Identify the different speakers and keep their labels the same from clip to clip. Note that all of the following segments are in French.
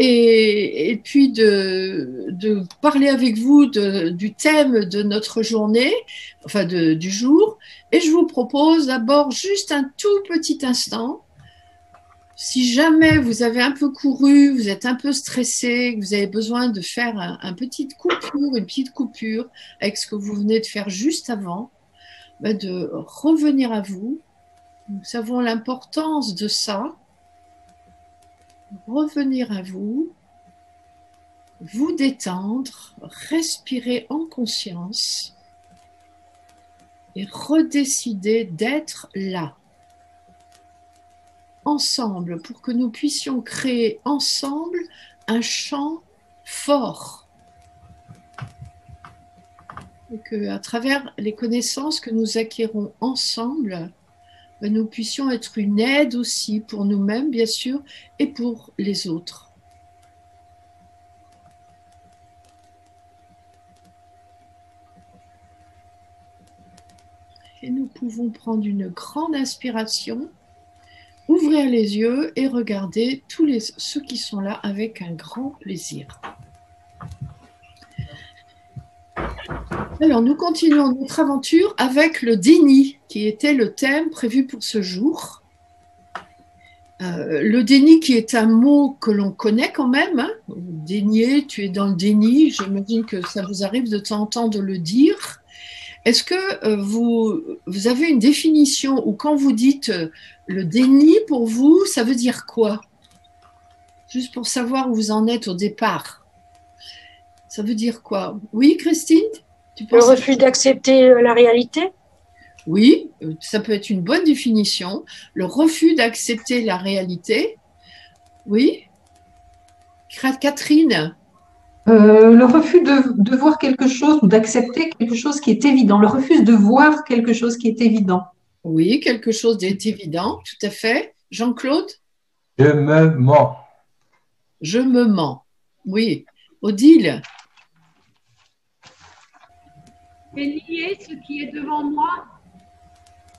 Speaker 1: et puis de parler avec vous du thème de notre journée, enfin du jour. Et je vous propose d'abord juste un tout petit instant. Si jamais vous avez un peu couru, vous êtes un peu stressé, que vous avez besoin de faire une petite coupure avec ce que vous venez de faire juste avant, ben de revenir à vous. Nous savons l'importance de ça. Revenir à vous, vous détendre, respirer en conscience et redécider d'être là, ensemble, pour que nous puissions créer ensemble un champ fort. Et qu'à travers les connaissances que nous acquérons ensemble, nous puissions être une aide aussi pour nous-mêmes, bien sûr, et pour les autres. Et nous pouvons prendre une grande inspiration, ouvrir les yeux et regarder ceux qui sont là avec un grand plaisir. Alors, nous continuons notre aventure avec le déni, qui était le thème prévu pour ce jour. Le déni qui est un mot que l'on connaît quand même. Hein. Dénier, tu es dans le déni. J'imagine que ça vous arrive de temps en temps de le dire. Est-ce que vous avez une définition ou quand vous dites le déni pour vous, ça veut dire quoi? Juste pour savoir où vous en êtes au départ. Ça veut dire quoi? Oui, Christine?
Speaker 2: Le refus d'accepter la réalité?
Speaker 1: Oui, ça peut être une bonne définition. Le refus d'accepter la réalité. Oui. Catherine?
Speaker 3: Le refus de voir quelque chose ou d'accepter quelque chose qui est évident. Le refus de voir quelque chose qui est évident.
Speaker 1: Oui, quelque chose d'est évident, tout à fait. Jean-Claude?
Speaker 4: Je me mens.
Speaker 1: Je me mens. Oui. Odile?
Speaker 5: Et nier ce qui est devant moi.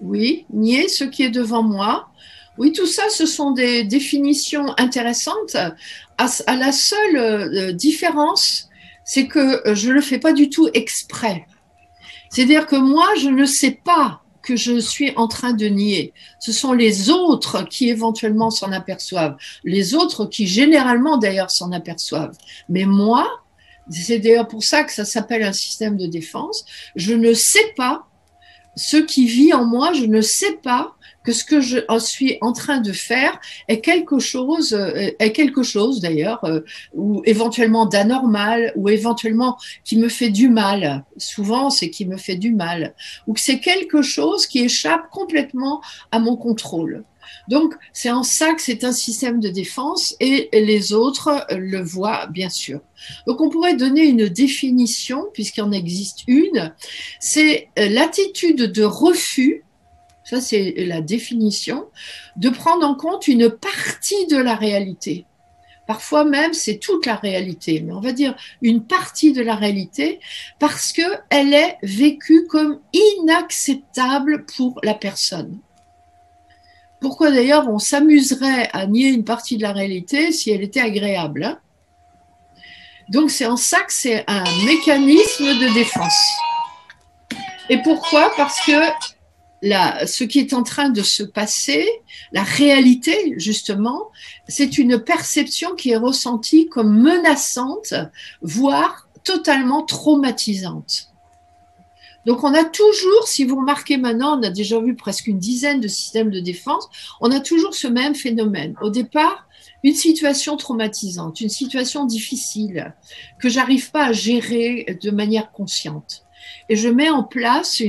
Speaker 1: Oui, nier ce qui est devant moi. Oui, tout ça, ce sont des définitions intéressantes. À la seule différence, c'est que je ne le fais pas du tout exprès. C'est-à-dire que moi, je ne sais pas que je suis en train de nier. Ce sont les autres qui éventuellement s'en aperçoivent. Les autres qui généralement d'ailleurs s'en aperçoivent. Mais moi, c'est d'ailleurs pour ça que ça s'appelle un système de défense, je ne sais pas ce qui vit en moi, je ne sais pas que ce que je suis en train de faire est quelque chose d'ailleurs, ou éventuellement d'anormal, ou éventuellement qui me fait du mal. Souvent, c'est qui me fait du mal, ou que c'est quelque chose qui échappe complètement à mon contrôle. Donc, c'est en ça que c'est un système de défense et les autres le voient, bien sûr. Donc, on pourrait donner une définition, puisqu'il en existe une, c'est l'attitude de refus, ça c'est la définition, de prendre en compte une partie de la réalité. Parfois même, c'est toute la réalité, mais on va dire une partie de la réalité parce qu'elle est vécue comme inacceptable pour la personne. Pourquoi d'ailleurs on s'amuserait à nier une partie de la réalité si elle était agréable, hein? Donc c'est en ça que c'est un mécanisme de défense. Et pourquoi? Parce que ce qui est en train de se passer, la réalité justement, c'est une perception qui est ressentie comme menaçante, voire totalement traumatisante. Donc on a toujours, si vous remarquez maintenant, on a déjà vu presque une dizaine de systèmes de défense, on a toujours ce même phénomène. Au départ, une situation traumatisante, une situation difficile que j'arrive pas à gérer de manière consciente. Et je mets en place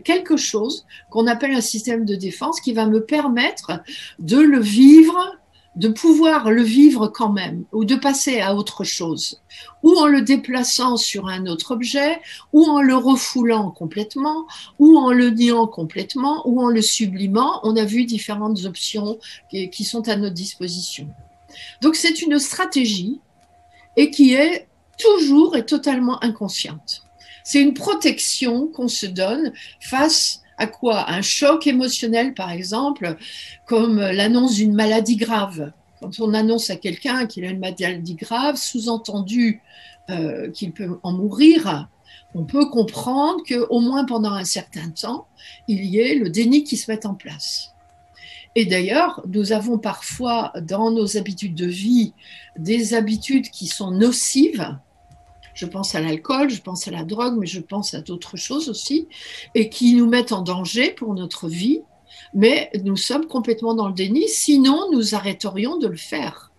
Speaker 1: quelque chose qu'on appelle un système de défense qui va me permettre de le vivre, de pouvoir le vivre quand même, ou de passer à autre chose, ou en le déplaçant sur un autre objet, ou en le refoulant complètement, ou en le niant complètement, ou en le sublimant. On a vu différentes options qui sont à notre disposition. Donc c'est une stratégie et qui est toujours et totalement inconsciente. C'est une protection qu'on se donne face à quoi? Un choc émotionnel, par exemple, comme l'annonce d'une maladie grave. Quand on annonce à quelqu'un qu'il a une maladie grave, sous-entendu qu'il peut en mourir, on peut comprendre qu'au moins pendant un certain temps, il y ait le déni qui se mette en place. Et d'ailleurs, nous avons parfois dans nos habitudes de vie des habitudes qui sont nocives. Je pense à l'alcool, je pense à la drogue, mais je pense à d'autres choses aussi, et qui nous mettent en danger pour notre vie. Mais nous sommes complètement dans le déni, sinon nous arrêterions de le faire.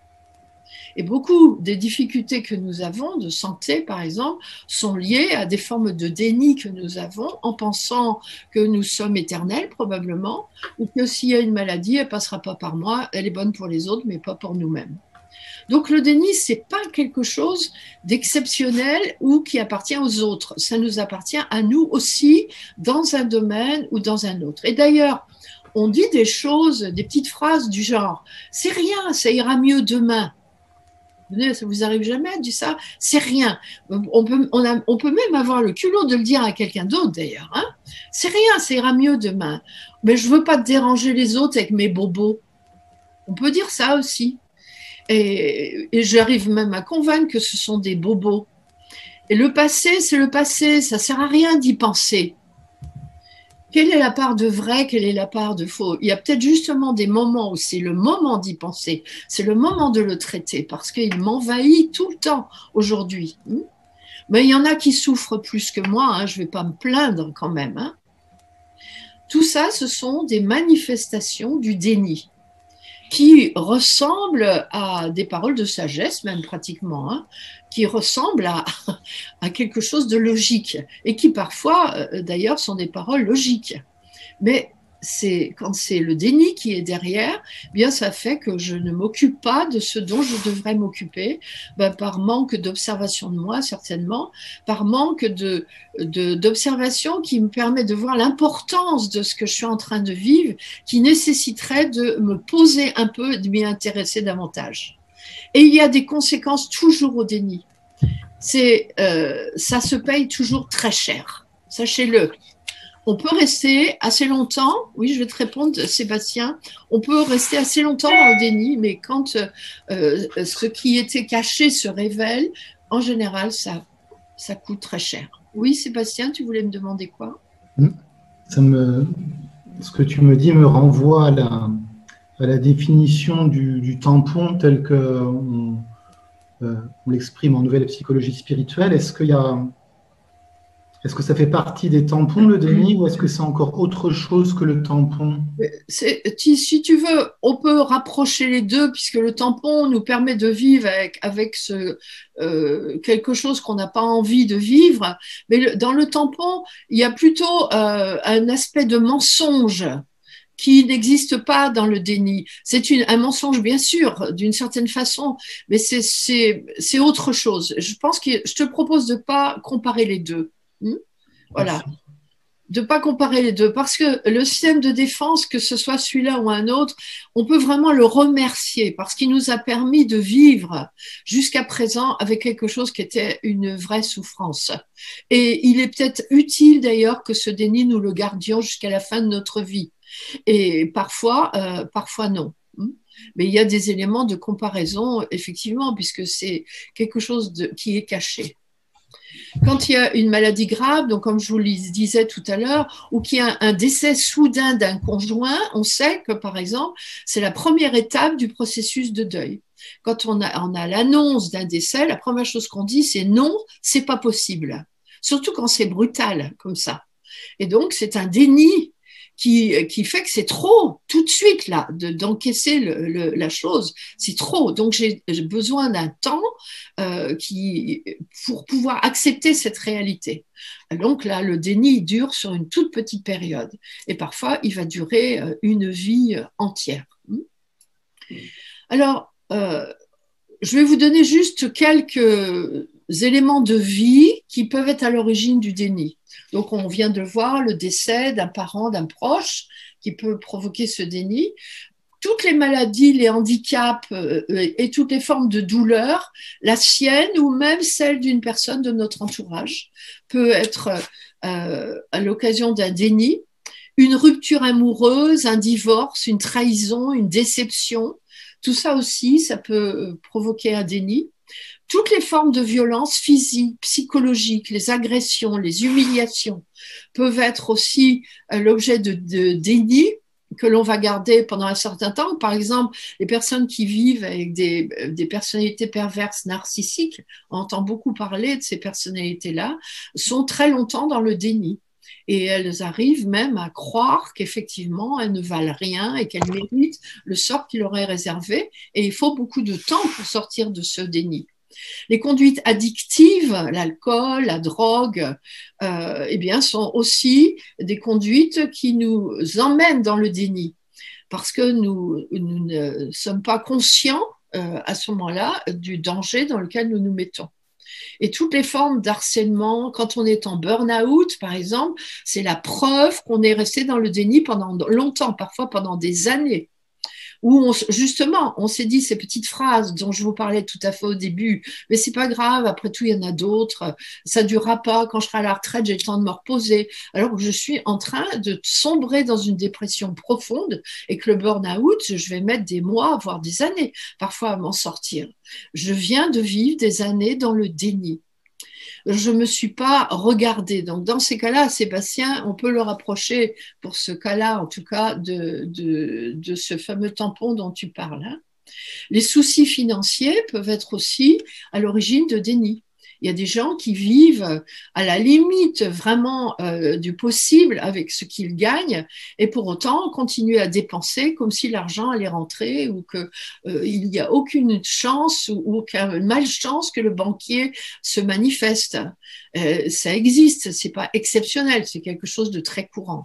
Speaker 1: Et beaucoup des difficultés que nous avons de santé, par exemple, sont liées à des formes de déni que nous avons en pensant que nous sommes éternels, probablement, ou que s'il y a une maladie, elle ne passera pas par moi, elle est bonne pour les autres, mais pas pour nous-mêmes. Donc le déni, ce n'est pas quelque chose d'exceptionnel ou qui appartient aux autres. Ça nous appartient à nous aussi dans un domaine ou dans un autre. Et d'ailleurs, on dit des choses, des petites phrases du genre « c'est rien, ça ira mieux demain ». Ça vous arrive jamais à dire ça? C'est rien. On peut même avoir le culot de le dire à quelqu'un d'autre d'ailleurs. Hein, c'est rien, ça ira mieux demain. Mais je veux pas déranger les autres avec mes bobos. On peut dire ça aussi. Et j'arrive même à convaincre que ce sont des bobos. Et le passé, c'est le passé. Ça sert à rien d'y penser. Quelle est la part de vrai, quelle est la part de faux? Il y a peut-être justement des moments où c'est le moment d'y penser, c'est le moment de le traiter, parce qu'il m'envahit tout le temps aujourd'hui. Mais il y en a qui souffrent plus que moi, hein, je ne vais pas me plaindre quand même. Hein. Tout ça, ce sont des manifestations du déni qui ressemblent à des paroles de sagesse, même pratiquement, hein, qui ressemblent à quelque chose de logique et qui parfois, d'ailleurs, sont des paroles logiques. Mais quand c'est le déni qui est derrière, bien ça fait que je ne m'occupe pas de ce dont je devrais m'occuper, par manque d'observation de moi certainement, par manque d'observation qui me permet de voir l'importance de ce que je suis en train de vivre, qui nécessiterait de me poser un peu et de m'y intéresser davantage. Et il y a des conséquences toujours au déni. Ça se paye toujours très cher, sachez-le. On peut rester assez longtemps, oui, je vais te répondre, Sébastien, on peut rester assez longtemps dans le déni, mais quand ce qui était caché se révèle, en général, ça coûte très cher. Oui, Sébastien, tu voulais me demander quoi?
Speaker 6: Ce que tu me dis me renvoie à la définition du tampon tel qu'on l'exprime en nouvelle psychologie spirituelle. Est-ce que ça fait partie des tampons, le déni, ou est-ce que c'est encore autre chose que le tampon?
Speaker 1: Si tu veux, on peut rapprocher les deux, puisque le tampon nous permet de vivre avec quelque chose qu'on n'a pas envie de vivre. Mais dans le tampon, il y a plutôt un aspect de mensonge qui n'existe pas dans le déni. C'est un mensonge, bien sûr, d'une certaine façon, mais c'est autre chose. Je pense que je te propose de ne pas comparer les deux. Voilà, de ne pas comparer les deux, parce que le système de défense, que ce soit celui-là ou un autre, on peut vraiment le remercier parce qu'il nous a permis de vivre jusqu'à présent avec quelque chose qui était une vraie souffrance. Et il est peut-être utile d'ailleurs que ce déni, nous le gardions jusqu'à la fin de notre vie. Et parfois non. Mais il y a des éléments de comparaison, effectivement, puisque c'est quelque chose qui est caché. Quand il y a une maladie grave, donc comme je vous le disais tout à l'heure, ou qu'il y a un décès soudain d'un conjoint, on sait que, par exemple, c'est la première étape du processus de deuil. Quand on a l'annonce d'un décès, la première chose qu'on dit, c'est non, c'est pas possible. Surtout quand c'est brutal, comme ça. Et donc, c'est un déni qui fait que c'est trop, tout de suite, là, d'encaisser la chose. C'est trop. Donc, j'ai besoin d'un temps pour pouvoir accepter cette réalité. Donc là, le déni dure sur une toute petite période. Et parfois, il va durer une vie entière. Alors, je vais vous donner juste quelques éléments de vie qui peuvent être à l'origine du déni. Donc, on vient de voir le décès d'un parent, d'un proche qui peut provoquer ce déni. Toutes les maladies, les handicaps et toutes les formes de douleur, la sienne ou même celle d'une personne de notre entourage, peut être à l'occasion d'un déni. Une rupture amoureuse, un divorce, une trahison, une déception, Tout ça aussi, ça peut provoquer un déni. Toutes les formes de violence physique, psychologique, les agressions, les humiliations peuvent être aussi l'objet de déni que l'on va garder pendant un certain temps. Par exemple, les personnes qui vivent avec des personnalités perverses narcissiques, on entend beaucoup parler de ces personnalités-là, sont très longtemps dans le déni. Et elles arrivent même à croire qu'effectivement, elles ne valent rien et qu'elles méritent le sort qui leur est réservé. Et il faut beaucoup de temps pour sortir de ce déni. Les conduites addictives, l'alcool, la drogue, eh bien, sont aussi des conduites qui nous emmènent dans le déni parce que nous ne sommes pas conscients à ce moment-là du danger dans lequel nous nous mettons. Et toutes les formes d'harcèlement, quand on est en burn-out, par exemple, c'est la preuve qu'on est resté dans le déni pendant longtemps, parfois pendant des années. Où justement, on s'est dit ces petites phrases dont je vous parlais tout à fait au début, mais c'est pas grave, après tout, il y en a d'autres, ça durera pas, quand je serai à la retraite, j'ai le temps de me reposer, alors que je suis en train de sombrer dans une dépression profonde et que le burn-out, je vais mettre des mois, voire des années, parfois à m'en sortir. Je viens de vivre des années dans le déni. Je ne me suis pas regardée. Donc, dans ces cas-là, Sébastien, on peut le rapprocher, pour ce cas-là, en tout cas, de ce fameux tampon dont tu parles. Hein. Les soucis financiers peuvent être aussi à l'origine de déni. Il y a des gens qui vivent à la limite vraiment du possible avec ce qu'ils gagnent et pour autant continuent à dépenser comme si l'argent allait rentrer ou qu'il n'y a aucune chance ou aucune malchance que le banquier se manifeste. Ça existe, c'est pas exceptionnel, c'est quelque chose de très courant.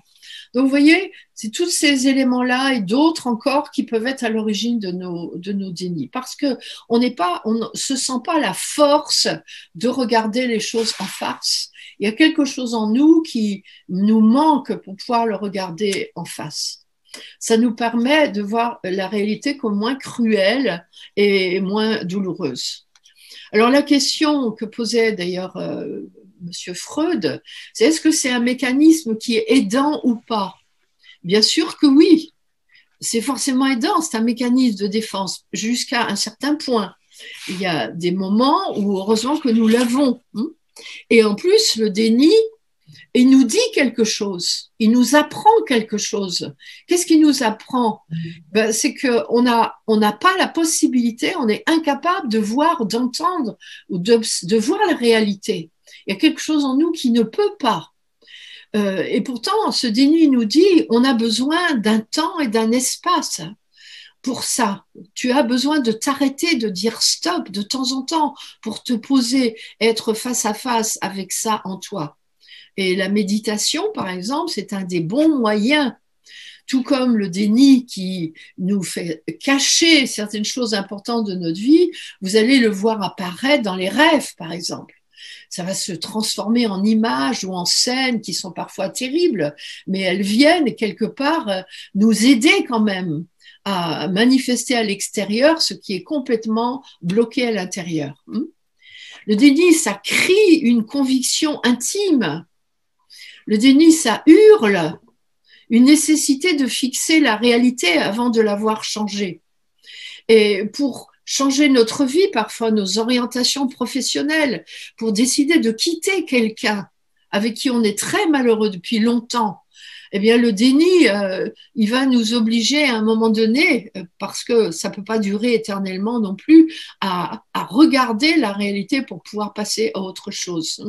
Speaker 1: Donc, vous voyez, c'est tous ces éléments-là et d'autres encore qui peuvent être à l'origine de nos dénis. Parce que on ne se sent pas la force de regarder les choses en face. Il y a quelque chose en nous qui nous manque pour pouvoir le regarder en face. Ça nous permet de voir la réalité comme moins cruelle et moins douloureuse. Alors, la question que posait d'ailleurs Monsieur Freud, c'est est-ce que c'est un mécanisme qui est aidant ou pas? Bien sûr que oui, c'est forcément aidant, c'est un mécanisme de défense jusqu'à un certain point. Il y a des moments où heureusement que nous l'avons. Et en plus, le déni, il nous dit quelque chose, il nous apprend quelque chose. Qu'est-ce qu'il nous apprend? C'est qu'on n'a pas la possibilité, on est incapable de voir, d'entendre ou de voir la réalité. Il y a quelque chose en nous qui ne peut pas. Et pourtant, ce déni nous dit, on a besoin d'un temps et d'un espace pour ça. Tu as besoin de t'arrêter, de dire stop de temps en temps pour te poser, être face à face avec ça en toi. Et la méditation, par exemple, c'est un des bons moyens. Tout comme le déni qui nous fait cacher certaines choses importantes de notre vie, vous allez le voir apparaître dans les rêves, par exemple. Ça va se transformer en images ou en scènes qui sont parfois terribles, mais elles viennent quelque part nous aider quand même à manifester à l'extérieur ce qui est complètement bloqué à l'intérieur. Le déni, ça crie une conviction intime. Le déni, ça hurle une nécessité de fixer la réalité avant de la voir changer. Et pour changer notre vie, parfois nos orientations professionnelles, pour décider de quitter quelqu'un avec qui on est très malheureux depuis longtemps, eh bien le déni, il va nous obliger à un moment donné, parce que ça peut pas durer éternellement non plus, à regarder la réalité pour pouvoir passer à autre chose.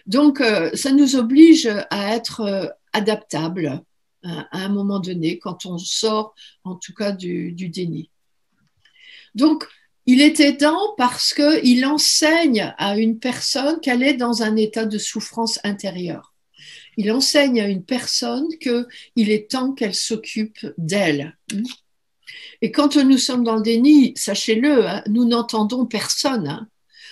Speaker 1: Donc, ça nous oblige à être adaptable à un moment donné, quand on sort en tout cas du déni. Donc, il est aidant parce qu'il enseigne à une personne qu'elle est dans un état de souffrance intérieure. Il enseigne à une personne qu'il est temps qu'elle s'occupe d'elle. Et quand nous sommes dans le déni, sachez-le, nous n'entendons personne.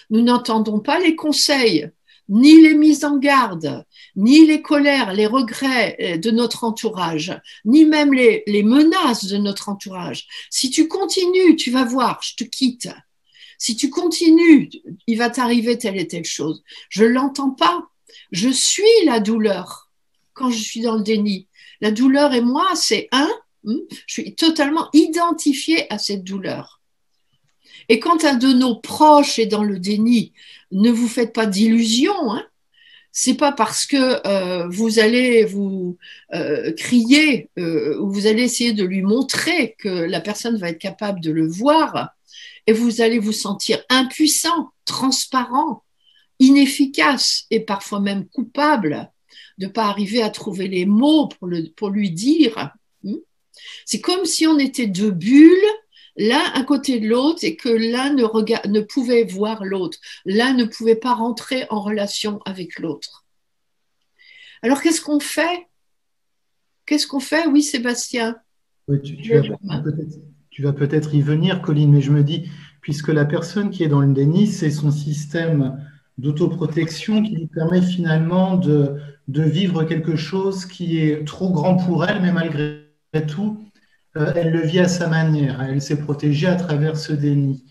Speaker 1: Nous n'entendons pas les conseils, ni les mises en garde, ni les colères, les regrets de notre entourage, ni même les menaces de notre entourage. Si tu continues, tu vas voir, je te quitte. Si tu continues, il va t'arriver telle et telle chose. Je l'entends pas. Je suis la douleur quand je suis dans le déni. La douleur et moi, c'est un, Je suis totalement identifiée à cette douleur. Et quand un de nos proches est dans le déni, ne vous faites pas d'illusions, hein. C'est pas parce que vous allez vous crier ou vous allez essayer de lui montrer que la personne va être capable de le voir et vous allez vous sentir impuissant, transparent, inefficace et parfois même coupable de ne pas arriver à trouver les mots pour lui dire. C'est comme si on était deux bulles, l'un à côté de l'autre, et que l'un ne pouvait voir l'autre. L'un ne pouvait pas rentrer en relation avec l'autre. Alors, qu'est-ce qu'on fait? Qu'est-ce qu'on fait? Oui, Sébastien.
Speaker 6: Oui, tu vas peut-être y venir, Colline, mais je me dis, puisque la personne qui est dans le déni, c'est son système d'autoprotection qui lui permet finalement de vivre quelque chose qui est trop grand pour elle, mais malgré tout, elle le vit à sa manière. Elle s'est protégée à travers ce déni.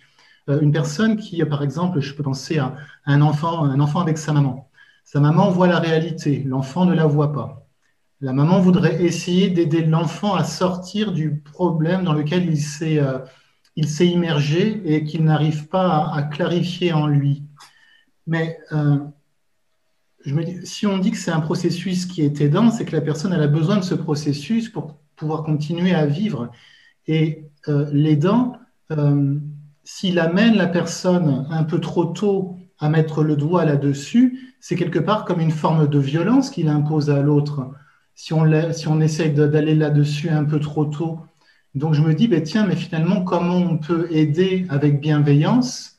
Speaker 6: Une personne qui, par exemple, je peux penser à un enfant avec sa maman. Sa maman voit la réalité, l'enfant ne la voit pas. La maman voudrait essayer d'aider l'enfant à sortir du problème dans lequel il s'est immergé et qu'il n'arrive pas à clarifier en lui. Mais je me dis, si on dit que c'est un processus qui est aidant, c'est que la personne elle a besoin de ce processus pour pouvoir continuer à vivre. Et l'aidant, s'il amène la personne un peu trop tôt à mettre le doigt là-dessus, c'est quelque part comme une forme de violence qu'il impose à l'autre. Si on essaye d'aller là-dessus un peu trop tôt. Donc je me dis, ben tiens, mais finalement, comment on peut aider avec bienveillance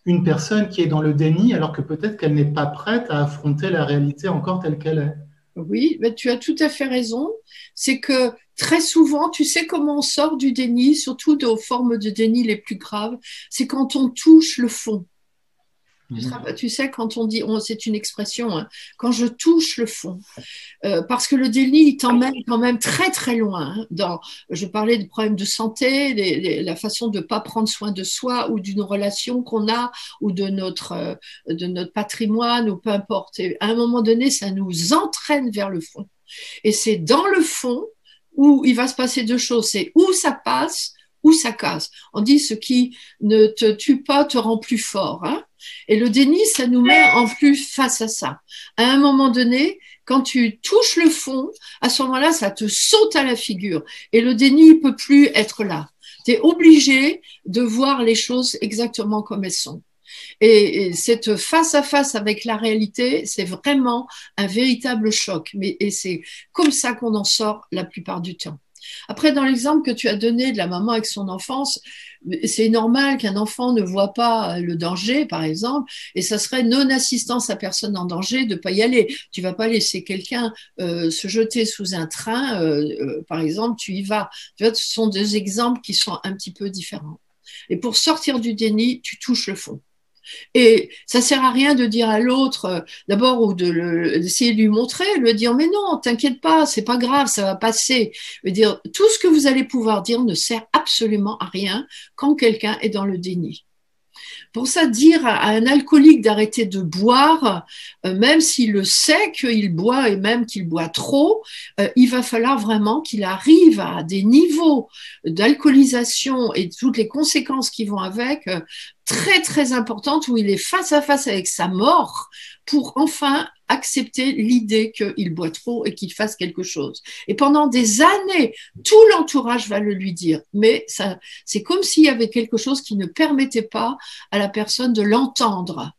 Speaker 6: une personne qui est dans le déni alors que peut-être qu'elle n'est pas prête à affronter la réalité encore telle qu'elle est?
Speaker 1: Oui, ben tu as tout à fait raison. C'est que très souvent, tu sais comment on sort du déni, surtout aux formes de déni les plus graves, c'est quand on touche le fond. Tu sais, quand on dit, c'est une expression, hein, quand je touche le fond, parce que le déni, il t'emmène quand même très très loin. Hein, je parlais de problèmes de santé, la façon de ne pas prendre soin de soi ou d'une relation qu'on a ou de notre patrimoine ou peu importe. Et à un moment donné, ça nous entraîne vers le fond. Et c'est dans le fond où il va se passer deux choses. C'est où ça passe, où ça casse. On dit ce qui ne te tue pas te rend plus fort. Hein. Et le déni, ça nous met en plus face à ça. À un moment donné, quand tu touches le fond, à ce moment-là, ça te saute à la figure. Et le déni ne peut plus être là. Tu es obligé de voir les choses exactement comme elles sont. Et cette face à face avec la réalité, c'est vraiment un véritable choc. Et c'est comme ça qu'on en sort la plupart du temps. Après, dans l'exemple que tu as donné de la maman avec son enfance, c'est normal qu'un enfant ne voit pas le danger, par exemple, et ça serait non-assistance à personne en danger de ne pas y aller. Tu ne vas pas laisser quelqu'un se jeter sous un train, par exemple, tu y vas. Tu vois, ce sont deux exemples qui sont un petit peu différents. Et pour sortir du déni, tu touches le fond. Et ça sert à rien de dire à l'autre, d'abord, ou d'essayer de lui montrer, de lui dire, mais non, t'inquiète pas, c'est pas grave, ça va passer. Je veux dire, tout ce que vous allez pouvoir dire ne sert absolument à rien quand quelqu'un est dans le déni. Pour ça, dire à un alcoolique d'arrêter de boire, même s'il le sait qu'il boit et même qu'il boit trop, il va falloir vraiment qu'il arrive à des niveaux d'alcoolisation et toutes les conséquences qui vont avec, très très importantes, où il est face à face avec sa mort pour enfin accepter l'idée qu'il boit trop et qu'il fasse quelque chose. Et pendant des années, tout l'entourage va le lui dire, mais ça, c'est comme s'il y avait quelque chose qui ne permettait pas à la personne de l'entendre.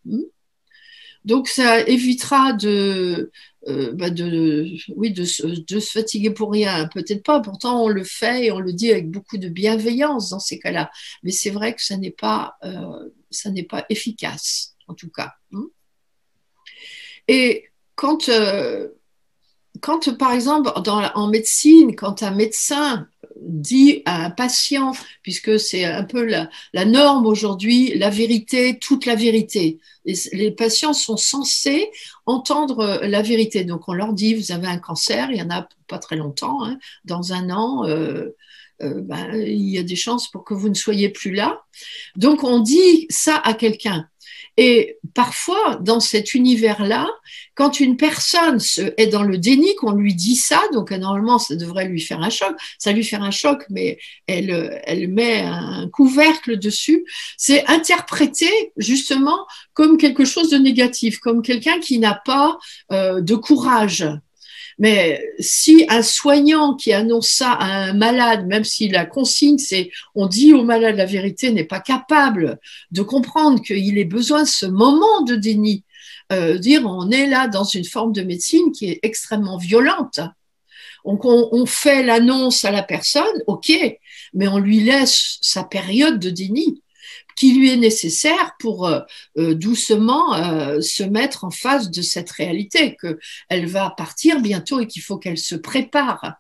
Speaker 1: Donc ça évitera de se fatiguer pour rien. Peut-être pas, pourtant on le fait et on le dit avec beaucoup de bienveillance dans ces cas-là. Mais c'est vrai que ça n'est pas efficace, en tout cas. Et quand par exemple, en médecine, quand un médecin dit à un patient, puisque c'est un peu la norme aujourd'hui, la vérité, toute la vérité. Les patients sont censés entendre la vérité. Donc on leur dit, vous avez un cancer, il y en a pas très longtemps, hein, dans un an, il y a des chances pour que vous ne soyez plus là. Donc on dit ça à quelqu'un. Et parfois, dans cet univers-là, quand une personne est dans le déni, qu'on lui dit ça, donc normalement, ça devrait lui faire un choc, ça lui fait un choc, mais elle met un couvercle dessus, c'est interprété justement comme quelque chose de négatif, comme quelqu'un qui n'a pas de courage. Mais si un soignant qui annonce ça à un malade, même si la consigne, c'est on dit au malade la vérité, n'est pas capable de comprendre qu'il ait besoin de ce moment de déni, dire on est là dans une forme de médecine qui est extrêmement violente. Donc on fait l'annonce à la personne, ok, mais on lui laisse sa période de déni qui lui est nécessaire pour doucement se mettre en face de cette réalité, qu'elle va partir bientôt et qu'il faut qu'elle se prépare.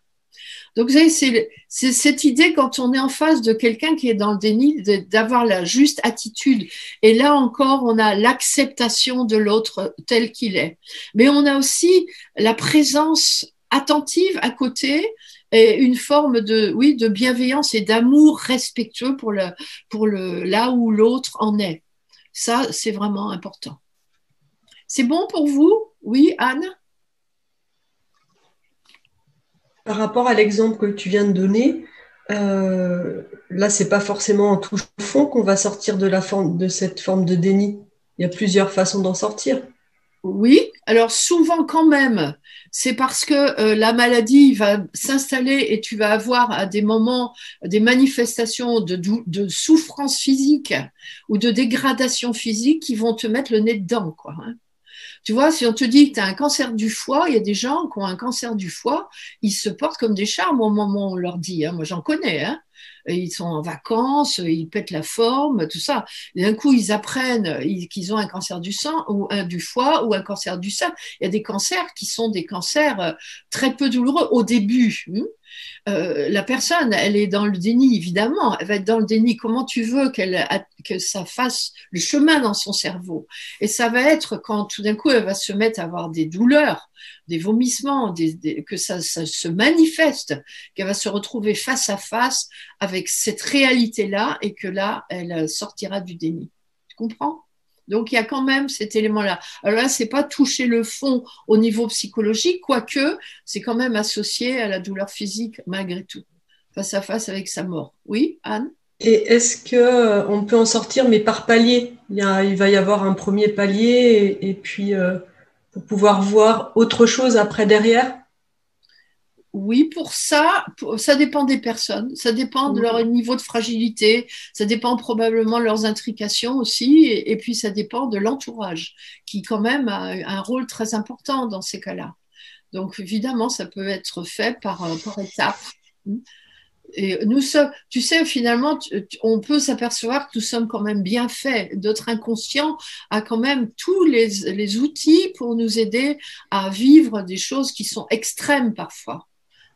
Speaker 1: Donc, vous savez, c'est cette idée, quand on est en face de quelqu'un qui est dans le déni, d'avoir la juste attitude. Et là encore, on a l'acceptation de l'autre tel qu'il est. Mais on a aussi la présence attentive à côté, et une forme de, oui, de bienveillance et d'amour respectueux pour là où l'autre en est. Ça, c'est vraiment important. C'est bon pour vous? Oui, Anne?
Speaker 7: Par rapport à l'exemple que tu viens de donner, là, c'est pas forcément en touche-fond qu'on va sortir de cette forme de déni. Il y a plusieurs façons d'en sortir.
Speaker 1: Oui, alors souvent quand même, c'est parce que la maladie va s'installer et tu vas avoir à des moments des manifestations de souffrance physique ou de dégradation physique qui vont te mettre le nez dedans, quoi. Hein. Tu vois, si on te dit que tu as un cancer du foie, il y a des gens qui ont un cancer du foie, ils se portent comme des charmes au moment où on leur dit. Hein. Moi, j'en connais. Hein. Ils sont en vacances, ils pètent la forme, tout ça. Et d'un coup, ils apprennent qu'ils ont un cancer du sang ou un du foie ou un cancer du sein. Il y a des cancers qui sont des cancers très peu douloureux au début. La personne, elle est dans le déni, évidemment. Elle va être dans le déni. Comment tu veux que ça fasse le chemin dans son cerveau? Et ça va être quand tout d'un coup, elle va se mettre à avoir des douleurs, des vomissements, que ça se manifeste, qu'elle va se retrouver face à face avec cette réalité-là et que là, elle sortira du déni. Tu comprends? Donc, il y a quand même cet élément-là. Alors là, c'est pas toucher le fond au niveau psychologique, quoique c'est quand même associé à la douleur physique malgré tout, face à face avec sa mort. Oui, Anne?
Speaker 7: Et est-ce que on peut en sortir, mais par palier? Il va y avoir un premier palier et puis pour pouvoir voir autre chose après derrière?
Speaker 1: Oui, pour ça, ça dépend des personnes, ça dépend de leur niveau de fragilité, ça dépend probablement de leurs intrications aussi, et puis ça dépend de l'entourage, qui quand même a un rôle très important dans ces cas-là. Donc évidemment, ça peut être fait par étapes. Et nous sommes, tu sais, finalement, on peut s'apercevoir que nous sommes quand même bien faits. Notre inconscient a quand même tous les outils pour nous aider à vivre des choses qui sont extrêmes parfois.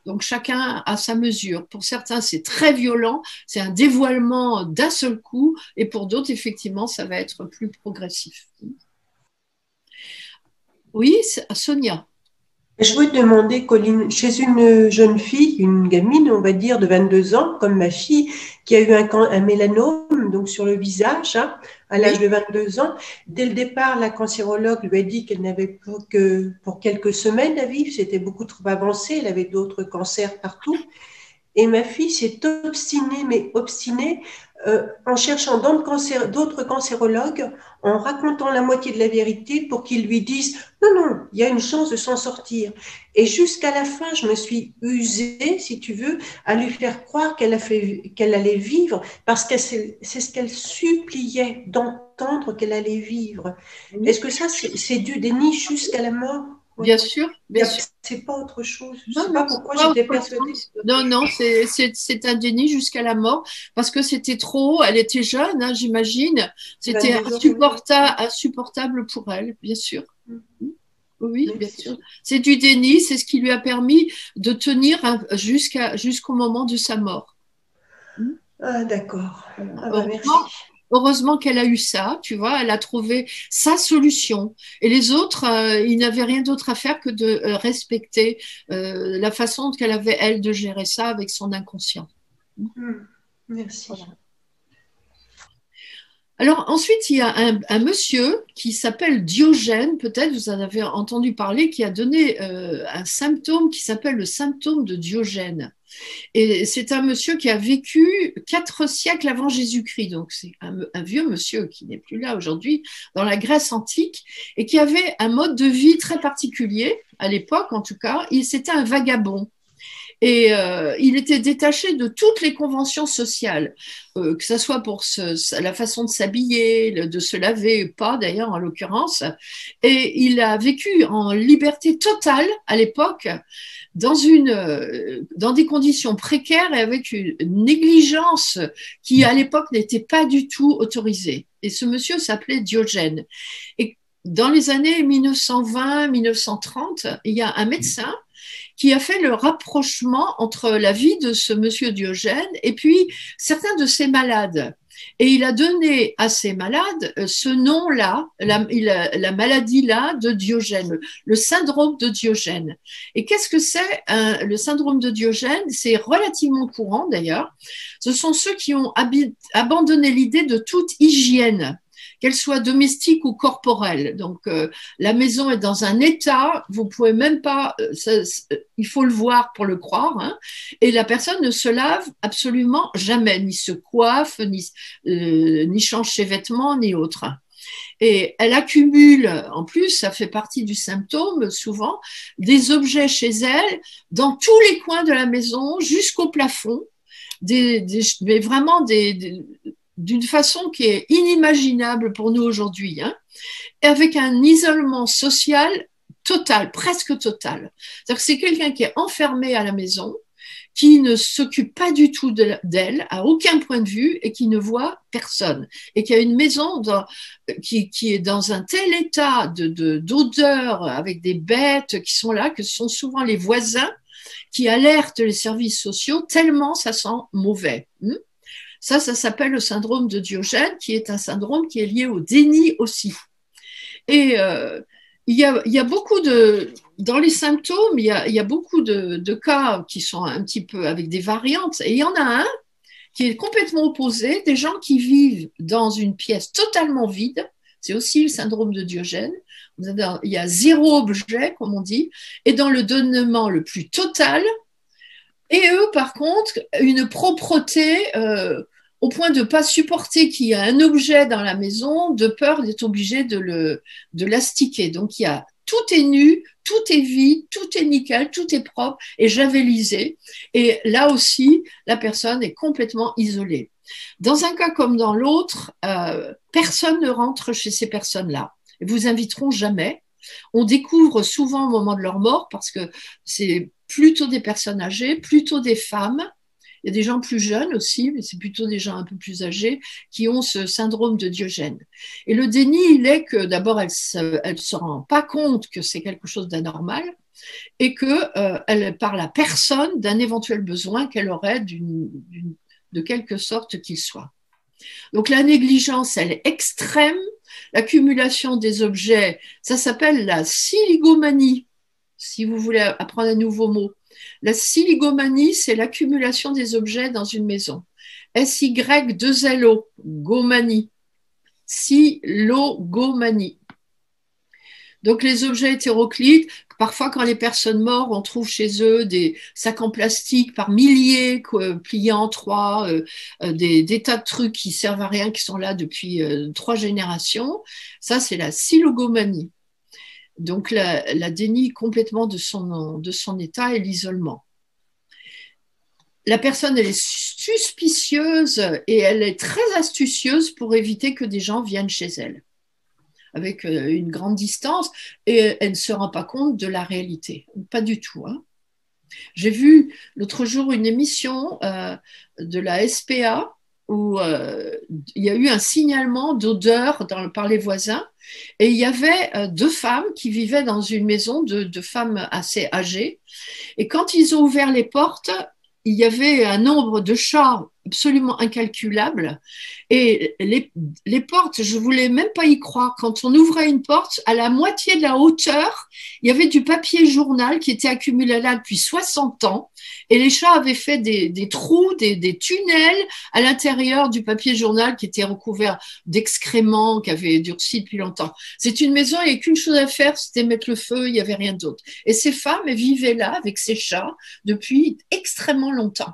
Speaker 1: Donc chacun a sa mesure. Pour certains, c'est très violent, c'est un dévoilement d'un seul coup, et pour d'autres, effectivement, ça va être plus progressif. Oui, Sonia.
Speaker 8: Je voulais te demander, Colline, chez une jeune fille, une gamine, on va dire, de 22 ans, comme ma fille, qui a eu un mélanome donc sur le visage, hein, à l'âge de 22 ans, dès le départ, la cancérologue lui a dit qu'elle n'avait plus que pour quelques semaines à vivre, c'était beaucoup trop avancé, elle avait d'autres cancers partout. Et ma fille s'est obstinée, mais obstinée, en cherchant d'autres cancérologues, en racontant la moitié de la vérité pour qu'ils lui disent « Non, non, il y a une chance de s'en sortir ». Et jusqu'à la fin, je me suis usée, si tu veux, à lui faire croire qu'elle allait vivre, parce que c'est ce qu'elle suppliait d'entendre qu'elle allait vivre. Est-ce que ça, c'est du déni jusqu'à la mort?
Speaker 1: Bien sûr, bien sûr.
Speaker 8: C'est pas autre chose. Je ne sais pas pourquoi j'étais persuadée.
Speaker 1: Non, non, c'est un déni jusqu'à la mort parce que c'était trop. Elle était jeune, hein, j'imagine. C'était insupportable pour elle, bien sûr. Oui, bien sûr. C'est du déni, c'est ce qui lui a permis de tenir jusqu'au moment de sa mort.
Speaker 8: Ah, d'accord. Ah,
Speaker 1: bah,
Speaker 8: merci.
Speaker 1: Heureusement qu'elle a eu ça, tu vois, elle a trouvé sa solution. Et les autres, ils n'avaient rien d'autre à faire que de respecter la façon qu'elle avait, elle, de gérer ça avec son inconscient.
Speaker 8: Merci.
Speaker 1: Voilà. Alors ensuite, il y a un monsieur qui s'appelle Diogène, peut-être vous en avez entendu parler, qui a donné un symptôme qui s'appelle le symptôme de Diogène. Et c'est un monsieur qui a vécu 4 siècles avant Jésus-Christ, donc c'est un vieux monsieur qui n'est plus là aujourd'hui, dans la Grèce antique, et qui avait un mode de vie très particulier, à l'époque en tout cas. C'était un vagabond. Et il était détaché de toutes les conventions sociales, que ce soit pour la façon de s'habiller, de se laver, pas d'ailleurs en l'occurrence. Et il a vécu en liberté totale à l'époque, dans des conditions précaires et avec une négligence qui à l'époque n'était pas du tout autorisée. Et ce monsieur s'appelait Diogène. Et dans les années 1920-1930, il y a un médecin qui a fait le rapprochement entre la vie de ce monsieur Diogène et puis certains de ses malades. Et il a donné à ces malades ce nom-là, la maladie-là de Diogène, le syndrome de Diogène. Et qu'est-ce que c'est le syndrome de Diogène? C'est relativement courant d'ailleurs. Ce sont ceux qui ont abandonné l'idée de toute hygiène, qu'elle soit domestique ou corporelle. Donc, la maison est dans un état, vous pouvez même pas, il faut le voir pour le croire, hein, et la personne ne se lave absolument jamais, ni se coiffe, ni change ses vêtements, ni autre. Et elle accumule, en plus, ça fait partie du symptôme souvent, des objets chez elle, dans tous les coins de la maison, jusqu'au plafond, mais vraiment d'une façon qui est inimaginable pour nous aujourd'hui, hein, et avec un isolement social total, presque total. C'est-à-dire que c'est quelqu'un qui est enfermé à la maison, qui ne s'occupe pas du tout d'elle, à aucun point de vue, et qui ne voit personne. Et qui a une maison qui est dans un tel état d'odeur, avec des bêtes qui sont là, que ce sont souvent les voisins qui alertent les services sociaux, tellement ça sent mauvais. Ça s'appelle le syndrome de Diogène, qui est un syndrome qui est lié au déni aussi. Et il y a beaucoup dans les symptômes, il y a beaucoup de cas qui sont un petit peu avec des variantes. Et il y en a un qui est complètement opposé, des gens qui vivent dans une pièce totalement vide. C'est aussi le syndrome de Diogène. Il y a 0 objet, comme on dit, et dans le donnement le plus total. Et eux, par contre, une propreté au point de ne pas supporter qu'il y a un objet dans la maison, de peur d'être obligé de l'astiquer. Donc, tout est nu, tout est vide, tout est nickel, tout est propre et javelisé. Et là aussi, la personne est complètement isolée. Dans un cas comme dans l'autre, personne ne rentre chez ces personnes-là. Ils vous inviteront jamais. On découvre souvent au moment de leur mort parce que c'est plutôt des personnes âgées, plutôt des femmes. Il y a des gens plus jeunes aussi, mais c'est plutôt des gens un peu plus âgés qui ont ce syndrome de Diogène. Et le déni, il est que d'abord, elle se rend pas compte que c'est quelque chose d'anormal et qu'elle parle à personne d'un éventuel besoin qu'elle aurait de quelque sorte qu'il soit. Donc la négligence, elle est extrême. L'accumulation des objets, ça s'appelle la siligomanie, si vous voulez apprendre un nouveau mot. La siligomanie, c'est l'accumulation des objets dans une maison. S-Y-2-L-O, gomanie. Silogomanie. Donc les objets hétéroclites, parfois quand les personnes meurent, on trouve chez eux des sacs en plastique par milliers, pliés en 3, des tas de trucs qui servent à rien, qui sont là depuis 3 générations. Ça, c'est la silogomanie. Donc la dénie complètement de son état et l'isolement. La personne, elle est suspicieuse et elle est très astucieuse pour éviter que des gens viennent chez elle, avec une grande distance, et elle ne se rend pas compte de la réalité. Pas du tout. Hein. J'ai vu l'autre jour une émission de la SPA où il y a eu un signalement d'odeur par les voisins, et il y avait 2 femmes qui vivaient dans une maison de femmes assez âgées, et quand ils ont ouvert les portes, il y avait un nombre de chats absolument incalculable. Et les portes, je voulais même pas y croire. Quand on ouvrait une porte, à la moitié de la hauteur, il y avait du papier journal qui était accumulé là depuis 60 ans. Et les chats avaient fait des trous, des tunnels à l'intérieur du papier journal qui était recouvert d'excréments, qui avait durci depuis longtemps. C'est une maison, il n'y avait qu'une chose à faire, c'était mettre le feu, il n'y avait rien d'autre. Et ces femmes, elles vivaient là avec ces chats depuis extrêmement longtemps.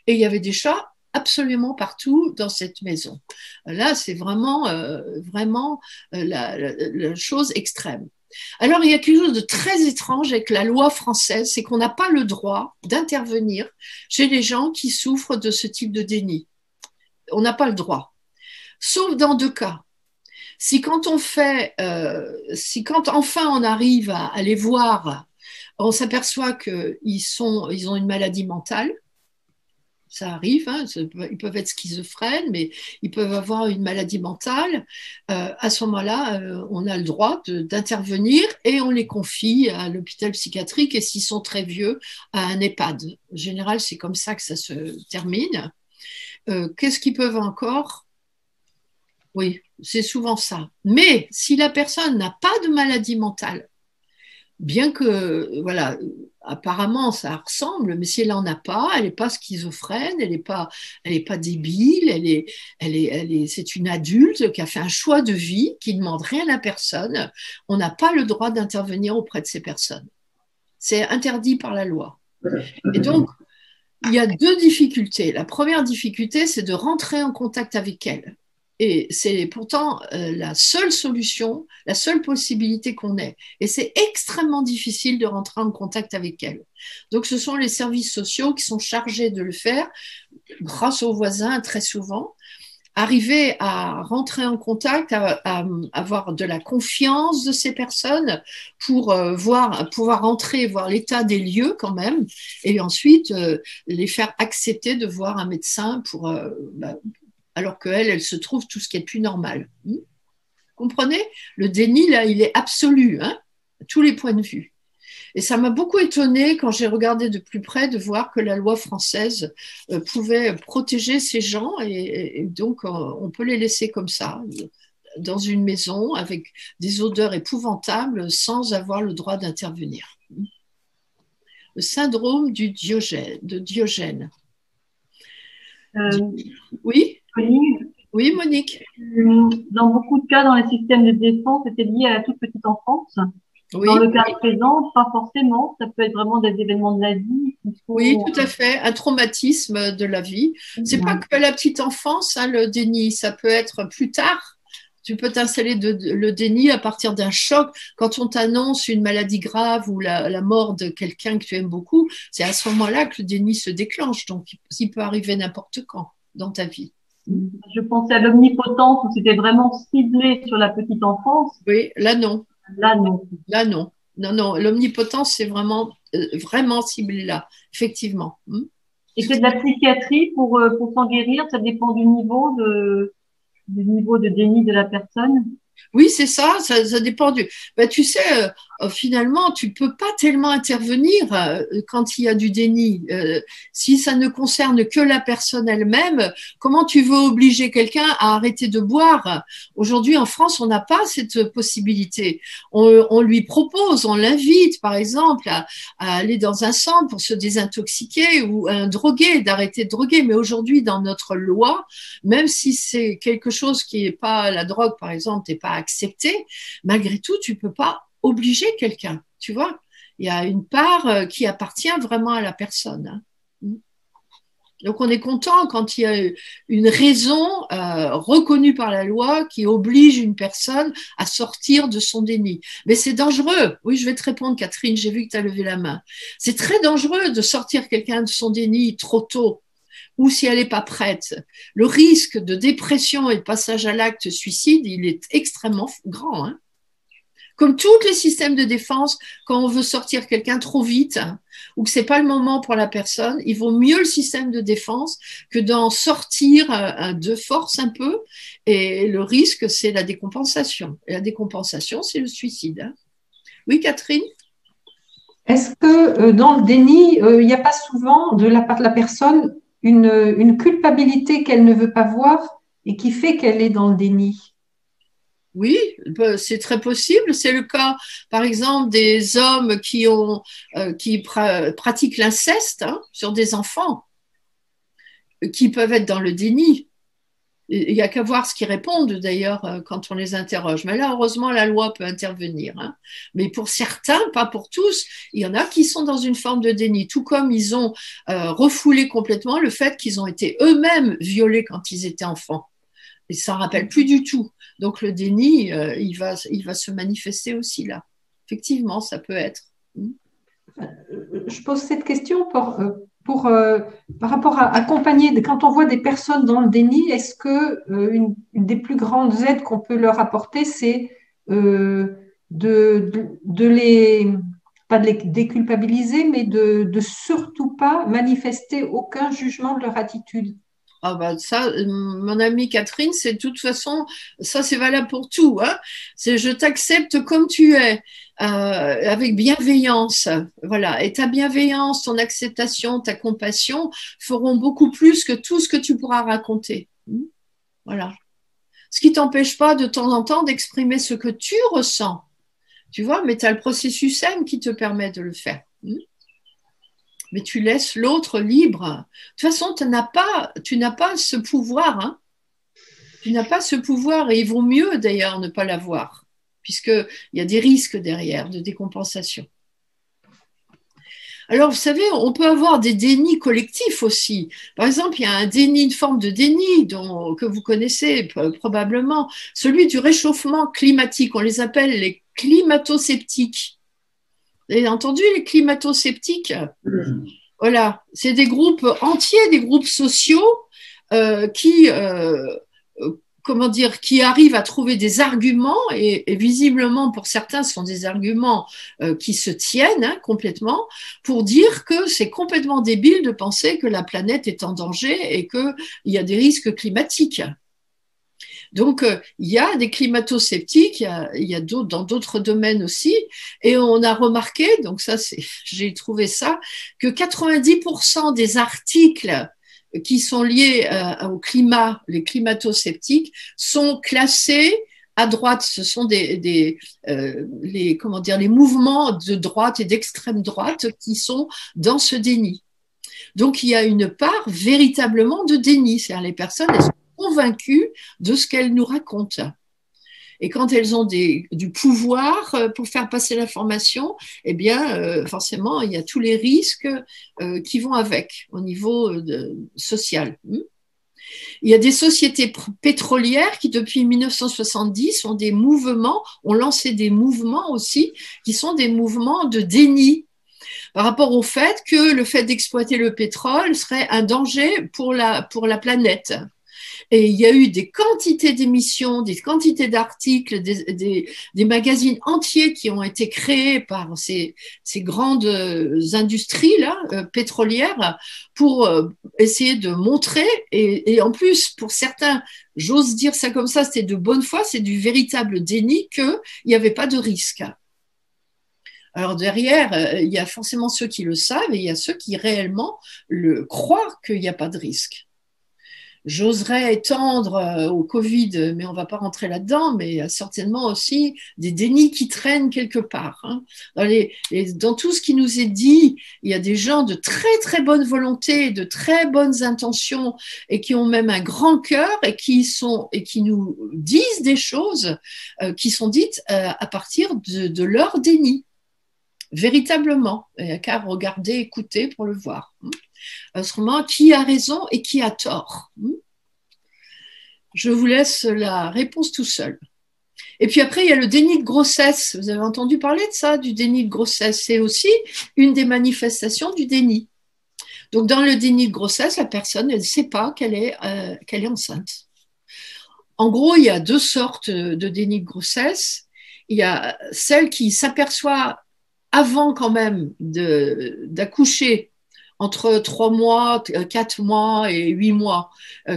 Speaker 1: Et il y avait des chats absolument partout dans cette maison. Là, c'est vraiment la chose extrême. Alors, il y a quelque chose de très étrange avec la loi française, c'est qu'on n'a pas le droit d'intervenir chez les gens qui souffrent de ce type de déni. On n'a pas le droit. Sauf dans 2 cas. Si quand enfin on arrive à les voir, on s'aperçoit qu'ils ont une maladie mentale. Ça arrive, hein, ils peuvent être schizophrènes, mais ils peuvent avoir une maladie mentale. À ce moment-là, on a le droit d'intervenir et on les confie à l'hôpital psychiatrique et s'ils sont très vieux, à un EHPAD. En général, c'est comme ça que ça se termine. Qu'est-ce qu'ils peuvent encore? Oui, c'est souvent ça. Mais si la personne n'a pas de maladie mentale, bien que, voilà, apparemment ça ressemble, mais si elle n'en a pas, elle n'est pas schizophrène, elle n'est pas débile, c'est une adulte qui a fait un choix de vie, qui ne demande rien à personne. On n'a pas le droit d'intervenir auprès de ces personnes. C'est interdit par la loi. Et donc, il y a 2 difficultés. La première difficulté, c'est de rentrer en contact avec elles. Et c'est pourtant la seule solution, la seule possibilité qu'on ait. Et c'est extrêmement difficile de rentrer en contact avec elles. Donc ce sont les services sociaux qui sont chargés de le faire, grâce aux voisins très souvent. Arriver à rentrer en contact, à avoir de la confiance de ces personnes pour pouvoir rentrer, voir l'état des lieux quand même, et ensuite les faire accepter de voir un médecin alors qu'elle se trouve tout ce qui est plus normal. Vous comprenez? Le déni, là, il est absolu, hein, à tous les points de vue. Et ça m'a beaucoup étonnée quand j'ai regardé de plus près de voir que la loi française pouvait protéger ces gens et donc on peut les laisser comme ça, dans une maison avec des odeurs épouvantables sans avoir le droit d'intervenir. Le syndrome de Diogène. Oui? Oui, Monique.
Speaker 9: Dans beaucoup de cas, dans les systèmes de défense, c'était lié à la toute petite enfance. Oui, dans le cas présent, pas forcément. Ça peut être vraiment des événements de la vie.
Speaker 1: Oui, tout à fait. Un traumatisme de la vie. C'est pas que la petite enfance, hein, le déni. Ça peut être plus tard. Tu peux t'installer le déni à partir d'un choc. Quand on t'annonce une maladie grave ou la mort de quelqu'un que tu aimes beaucoup, c'est à ce moment-là que le déni se déclenche. Donc, il peut arriver n'importe quand dans ta vie.
Speaker 9: Je pensais à l'omnipotence où c'était vraiment ciblé sur la petite enfance.
Speaker 1: Oui, là non.
Speaker 9: Là non.
Speaker 1: Là non. Non, l'omnipotence, c'est vraiment ciblé là, effectivement.
Speaker 9: Et c'est de la psychiatrie pour s'en guérir, ça dépend du niveau de déni de la personne.
Speaker 1: Oui, c'est ça dépend du… tu sais, finalement, tu peux pas tellement intervenir quand il y a du déni. Si ça ne concerne que la personne elle-même, comment tu veux obliger quelqu'un à arrêter de boire? Aujourd'hui, en France, on n'a pas cette possibilité. On lui propose, on l'invite, par exemple, à aller dans un centre pour se désintoxiquer ou un drogué, d'arrêter de droguer. Mais aujourd'hui, dans notre loi, même si c'est quelque chose qui n'est pas la drogue, par exemple, n'est pas accepté, malgré tout, tu peux pas obliger quelqu'un, tu vois. Il y a une part qui appartient vraiment à la personne. Donc, on est content quand il y a une raison reconnue par la loi qui oblige une personne à sortir de son déni. Mais c'est dangereux. Oui, je vais te répondre, Catherine, j'ai vu que tu as levé la main. C'est très dangereux de sortir quelqu'un de son déni trop tôt, ou si elle n'est pas prête. Le risque de dépression et de passage à l'acte suicide, il est extrêmement grand. Hein. Comme tous les systèmes de défense, quand on veut sortir quelqu'un trop vite, ou que ce n'est pas le moment pour la personne, il vaut mieux le système de défense que d'en sortir de force un peu. Et le risque, c'est la décompensation. Et la décompensation, c'est le suicide. Hein. Oui, Catherine?
Speaker 3: Est-ce que dans le déni, il n'y a pas souvent de la part de la personne une culpabilité qu'elle ne veut pas voir et qui fait qu'elle est dans le déni.
Speaker 1: Oui, c'est très possible. C'est le cas, par exemple, des hommes qui pratiquent l'inceste sur des enfants, qui peuvent être dans le déni. Il n'y a qu'à voir ce qu'ils répondent d'ailleurs quand on les interroge. Mais là, heureusement, la loi peut intervenir. Mais pour certains, pas pour tous, il y en a qui sont dans une forme de déni, tout comme ils ont refoulé complètement le fait qu'ils ont été eux-mêmes violés quand ils étaient enfants. Et ça ne rappelle plus du tout. Donc le déni, il va se manifester aussi là. Effectivement, ça peut être.
Speaker 3: Je pose cette question par rapport à accompagner, quand on voit des personnes dans le déni, est-ce que une des plus grandes aides qu'on peut leur apporter, c'est pas de les déculpabiliser, mais de surtout pas manifester aucun jugement de leur attitude?
Speaker 1: Ah bah ça, mon amie Catherine, c'est de toute façon, ça c'est valable pour tout. C'est je t'accepte comme tu es, avec bienveillance. Voilà. Et ta bienveillance, ton acceptation, ta compassion feront beaucoup plus que tout ce que tu pourras raconter. Voilà. Ce qui t'empêche pas de temps en temps d'exprimer ce que tu ressens. Tu vois, mais tu as le processus M qui te permet de le faire. Mais tu laisses l'autre libre. De toute façon, tu n'as pas ce pouvoir. Tu n'as pas ce pouvoir et il vaut mieux d'ailleurs ne pas l'avoir, puisqu'il y a des risques derrière de décompensation. Alors, vous savez, on peut avoir des dénis collectifs aussi. Par exemple, il y a un déni, une forme de déni que vous connaissez probablement, celui du réchauffement climatique. On les appelle les climato-sceptiques. Vous avez entendu les climato-sceptiques? Voilà, c'est des groupes entiers, des groupes sociaux qui arrivent à trouver des arguments et visiblement pour certains ce sont des arguments qui se tiennent complètement pour dire que c'est complètement débile de penser que la planète est en danger et qu'il y a des risques climatiques. Donc, il y a des climato-sceptiques, il y a d'autres dans d'autres domaines aussi, et on a remarqué, donc ça, j'ai trouvé ça, que 90% des articles qui sont liés au climat, les climato-sceptiques, sont classés à droite. Ce sont les mouvements de droite et d'extrême droite qui sont dans ce déni. Donc, il y a une part véritablement de déni, c'est-à-dire les personnes, elles sont convaincues de ce qu'elles nous racontent. Et quand elles ont du pouvoir pour faire passer l'information, eh bien, forcément, il y a tous les risques qui vont avec au niveau social. Il y a des sociétés pétrolières qui, depuis 1970, ont lancé des mouvements aussi, qui sont des mouvements de déni par rapport au fait que le fait d'exploiter le pétrole serait un danger pour la planète. Et il y a eu des quantités d'émissions, des quantités d'articles, des magazines entiers qui ont été créés par ces grandes industries là, pétrolières pour essayer de montrer, et en plus, pour certains, j'ose dire ça comme ça, c'était de bonne foi, c'est du véritable déni qu'il n'y avait pas de risque. Alors derrière, il y a forcément ceux qui le savent et il y a ceux qui réellement croient qu'il n'y a pas de risque. J'oserais étendre au Covid, mais on ne va pas rentrer là-dedans, mais il y a certainement aussi des dénis qui traînent quelque part. Dans tout ce qui nous est dit, il y a des gens de très très bonne volonté, de très bonnes intentions et qui ont même un grand cœur et qui nous disent des choses qui sont dites à partir de leur déni. Véritablement, il n'y a qu'à regarder, écouter pour le voir. Autrement, qui a raison et qui a tort? Je vous laisse la réponse tout seul. Et puis après, il y a le déni de grossesse. Vous avez entendu parler de ça, du déni de grossesse. C'est aussi une des manifestations du déni. Donc, dans le déni de grossesse, la personne, elle ne sait pas qu'elle est enceinte. En gros, il y a deux sortes de déni de grossesse. Il y a celle qui s'aperçoit avant quand même d'accoucher, entre 3 mois, 4 mois et 8 mois,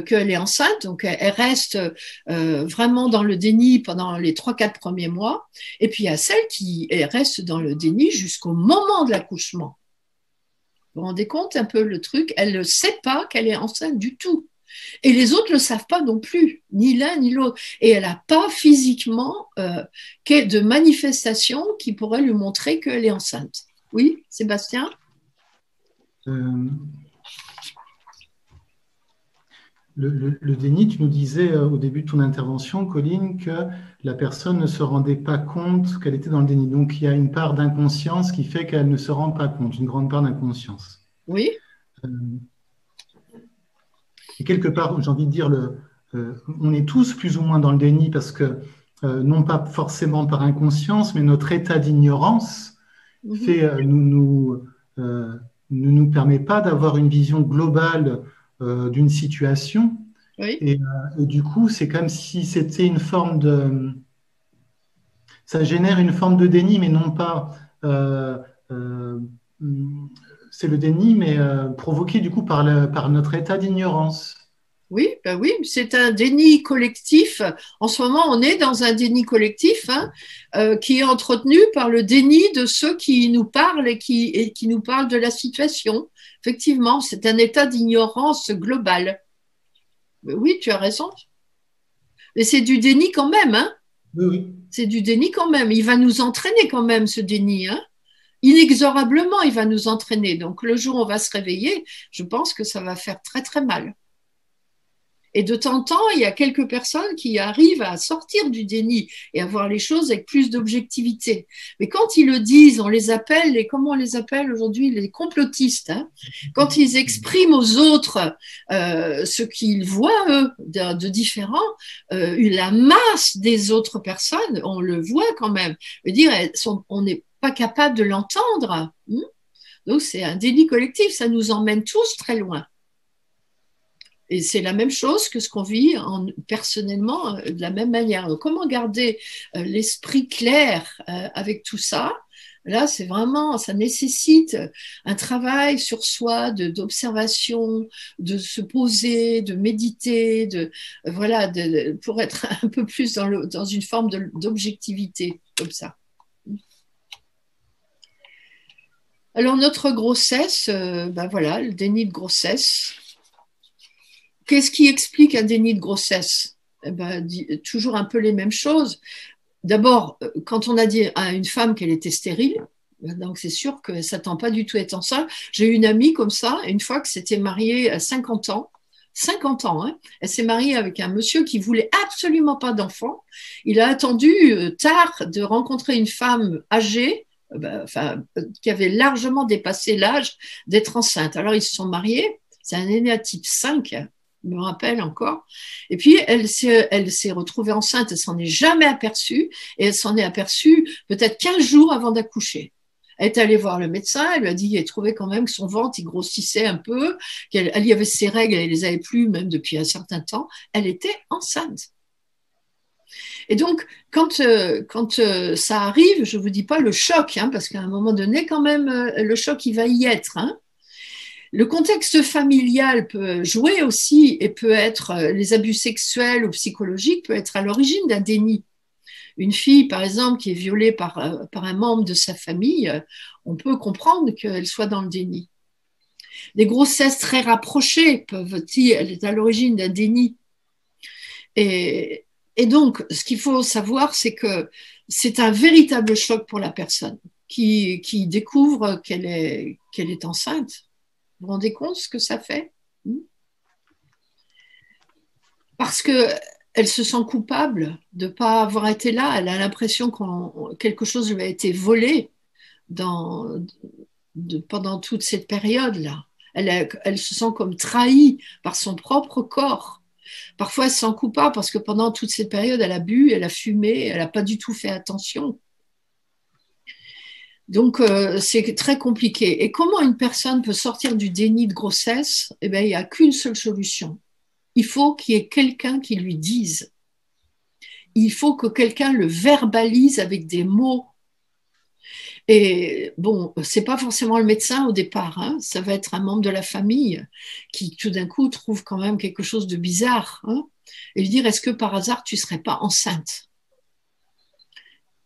Speaker 1: qu'elle est enceinte. Donc, elle reste vraiment dans le déni pendant les 3-4 premiers mois. Et puis, il y a celle qui reste dans le déni jusqu'au moment de l'accouchement. Vous vous rendez compte un peu le truc? Elle ne sait pas qu'elle est enceinte du tout. Et les autres ne le savent pas non plus, ni l'un ni l'autre. Et elle n'a pas physiquement de manifestation qui pourrait lui montrer qu'elle est enceinte. Oui, Sébastien?
Speaker 6: Le déni, tu nous disais au début de ton intervention, Colline, que la personne ne se rendait pas compte qu'elle était dans le déni. Donc, il y a une part d'inconscience qui fait qu'elle ne se rend pas compte, une grande part d'inconscience.
Speaker 1: Oui.
Speaker 6: Et quelque part, j'ai envie de dire, on est tous plus ou moins dans le déni parce que, non pas forcément par inconscience, mais notre état d'ignorance ne nous permet pas d'avoir une vision globale d'une situation.
Speaker 1: Oui.
Speaker 6: Et du coup, c'est comme si c'était une forme de... Ça génère une forme de déni, mais non pas... c'est le déni, mais provoqué du coup par notre état d'ignorance.
Speaker 1: Oui, ben oui, c'est un déni collectif. En ce moment, on est dans un déni collectif qui est entretenu par le déni de ceux qui nous parlent et qui nous parlent de la situation. Effectivement, c'est un état d'ignorance globale. Oui, tu as raison. Mais c'est du déni quand même, hein?
Speaker 6: Oui, oui.
Speaker 1: C'est du déni quand même. Il va nous entraîner quand même, ce déni, hein? Inexorablement, il va nous entraîner. Donc, le jour où on va se réveiller, je pense que ça va faire très, très mal. Et de temps en temps, il y a quelques personnes qui arrivent à sortir du déni et à voir les choses avec plus d'objectivité. Mais quand ils le disent, on les appelle, comment on les appelle aujourd'hui? Les complotistes. Hein. Quand ils expriment aux autres ce qu'ils voient, eux, de différent, la masse des autres personnes, on le voit quand même. Je veux dire, on n'est pas capable de l'entendre. Donc, c'est un déni collectif, ça nous emmène tous très loin. Et c'est la même chose que ce qu'on vit personnellement de la même manière. Donc, comment garder l'esprit clair avec tout ça? Là, c'est vraiment, ça nécessite un travail sur soi, d'observation, de se poser, de méditer, voilà, pour être un peu plus dans une forme d'objectivité, comme ça. Alors, notre grossesse, ben voilà, le déni de grossesse. Qu'est-ce qui explique un déni de grossesse? Eh ben, toujours un peu les mêmes choses. D'abord, quand on a dit à une femme qu'elle était stérile, donc c'est sûr qu'elle ne s'attend pas du tout à être enceinte. J'ai eu une amie comme ça, une fois que s'était mariée à 50 ans. 50 ans, hein, elle s'est mariée avec un monsieur qui voulait absolument pas d'enfant. Il a attendu tard de rencontrer une femme âgée, qui avait largement dépassé l'âge d'être enceinte. Alors ils se sont mariés. C'est un aîné à type 5. Je me rappelle encore. Et puis, elle s'est retrouvée enceinte, elle s'en est jamais aperçue, et elle s'en est aperçue peut-être 15 jours avant d'accoucher. Elle est allée voir le médecin, elle lui a dit qu'elle trouvait quand même que son ventre, il grossissait un peu, qu'elle y avait ses règles, elle les avait plus même depuis un certain temps. Elle était enceinte. Et donc, quand ça arrive, je vous dis pas le choc, hein, parce qu'à un moment donné, quand même, le choc, il va y être, hein. Le contexte familial peut jouer aussi et peut être, les abus sexuels ou psychologiques peut être à l'origine d'un déni. Une fille, par exemple, qui est violée par un membre de sa famille, on peut comprendre qu'elle soit dans le déni. Des grossesses très rapprochées peuvent être à l'origine d'un déni. Et donc, ce qu'il faut savoir, c'est que c'est un véritable choc pour la personne qui découvre qu'elle est enceinte. Vous vous rendez compte ce que ça fait? Parce qu'elle se sent coupable de ne pas avoir été là. Elle a l'impression que quelque chose lui a été volé pendant toute cette période-là. Elle se sent comme trahie par son propre corps. Parfois, elle se sent coupable parce que pendant toute cette période, elle a bu, elle a fumé, elle n'a pas du tout fait attention. Donc, c'est très compliqué. Et comment une personne peut sortir du déni de grossesse? Eh bien, il n'y a qu'une seule solution. Il faut qu'il y ait quelqu'un qui lui dise. Il faut que quelqu'un le verbalise avec des mots. Et bon, c'est pas forcément le médecin au départ, hein. Ça va être un membre de la famille qui, tout d'un coup, trouve quand même quelque chose de bizarre, hein, et lui dire, est-ce que par hasard, tu ne serais pas enceinte?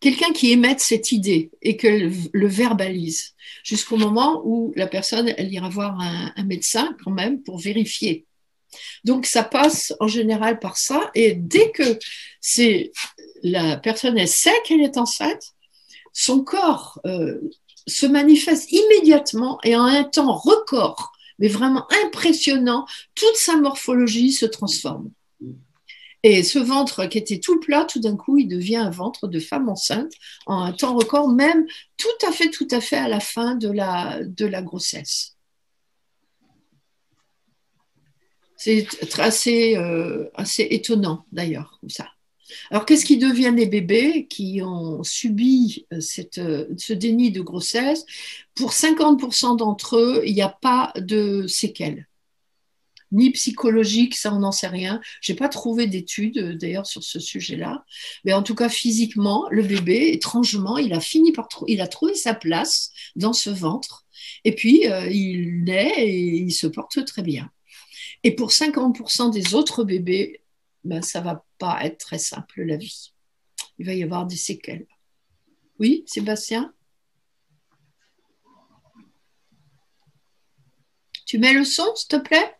Speaker 1: quelqu'un qui émette cette idée et que le verbalise, jusqu'au moment où la personne, elle ira voir un médecin quand même pour vérifier. Donc, ça passe en général par ça. Et dès que la personne elle sait qu'elle est enceinte, son corps se manifeste immédiatement et en un temps record, mais vraiment impressionnant, toute sa morphologie se transforme. Et ce ventre qui était tout plat, tout d'un coup, il devient un ventre de femme enceinte en un temps record, même tout à fait à la fin de la grossesse. C'est assez étonnant d'ailleurs, comme ça. Alors, qu'est-ce qui devient les bébés qui ont subi ce déni de grossesse? Pour 50% d'entre eux, il n'y a pas de séquelles. Ni psychologique, ça on n'en sait rien. Je n'ai pas trouvé d'études d'ailleurs sur ce sujet-là. Mais en tout cas, physiquement, le bébé, étrangement, il a trouvé sa place dans ce ventre. Et puis, il naît et il se porte très bien. Et pour 50% des autres bébés, ben, ça ne va pas être très simple, la vie. Il va y avoir des séquelles. Oui, Sébastien? Tu mets le son, s'il te plaît?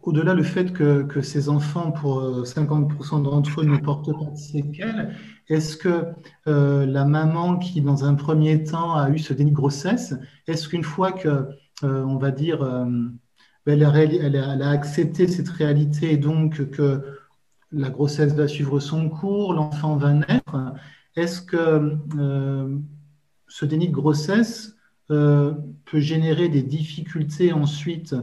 Speaker 6: Au-delà du fait que ces enfants, pour 50% d'entre eux, ne portent pas de séquelles, est-ce que la maman qui, dans un premier temps, a eu ce déni de grossesse, est-ce qu'une fois que, on va dire, elle a accepté cette réalité et donc que la grossesse va suivre son cours, l'enfant va naître, est-ce que ce déni de grossesse peut générer des difficultés ensuite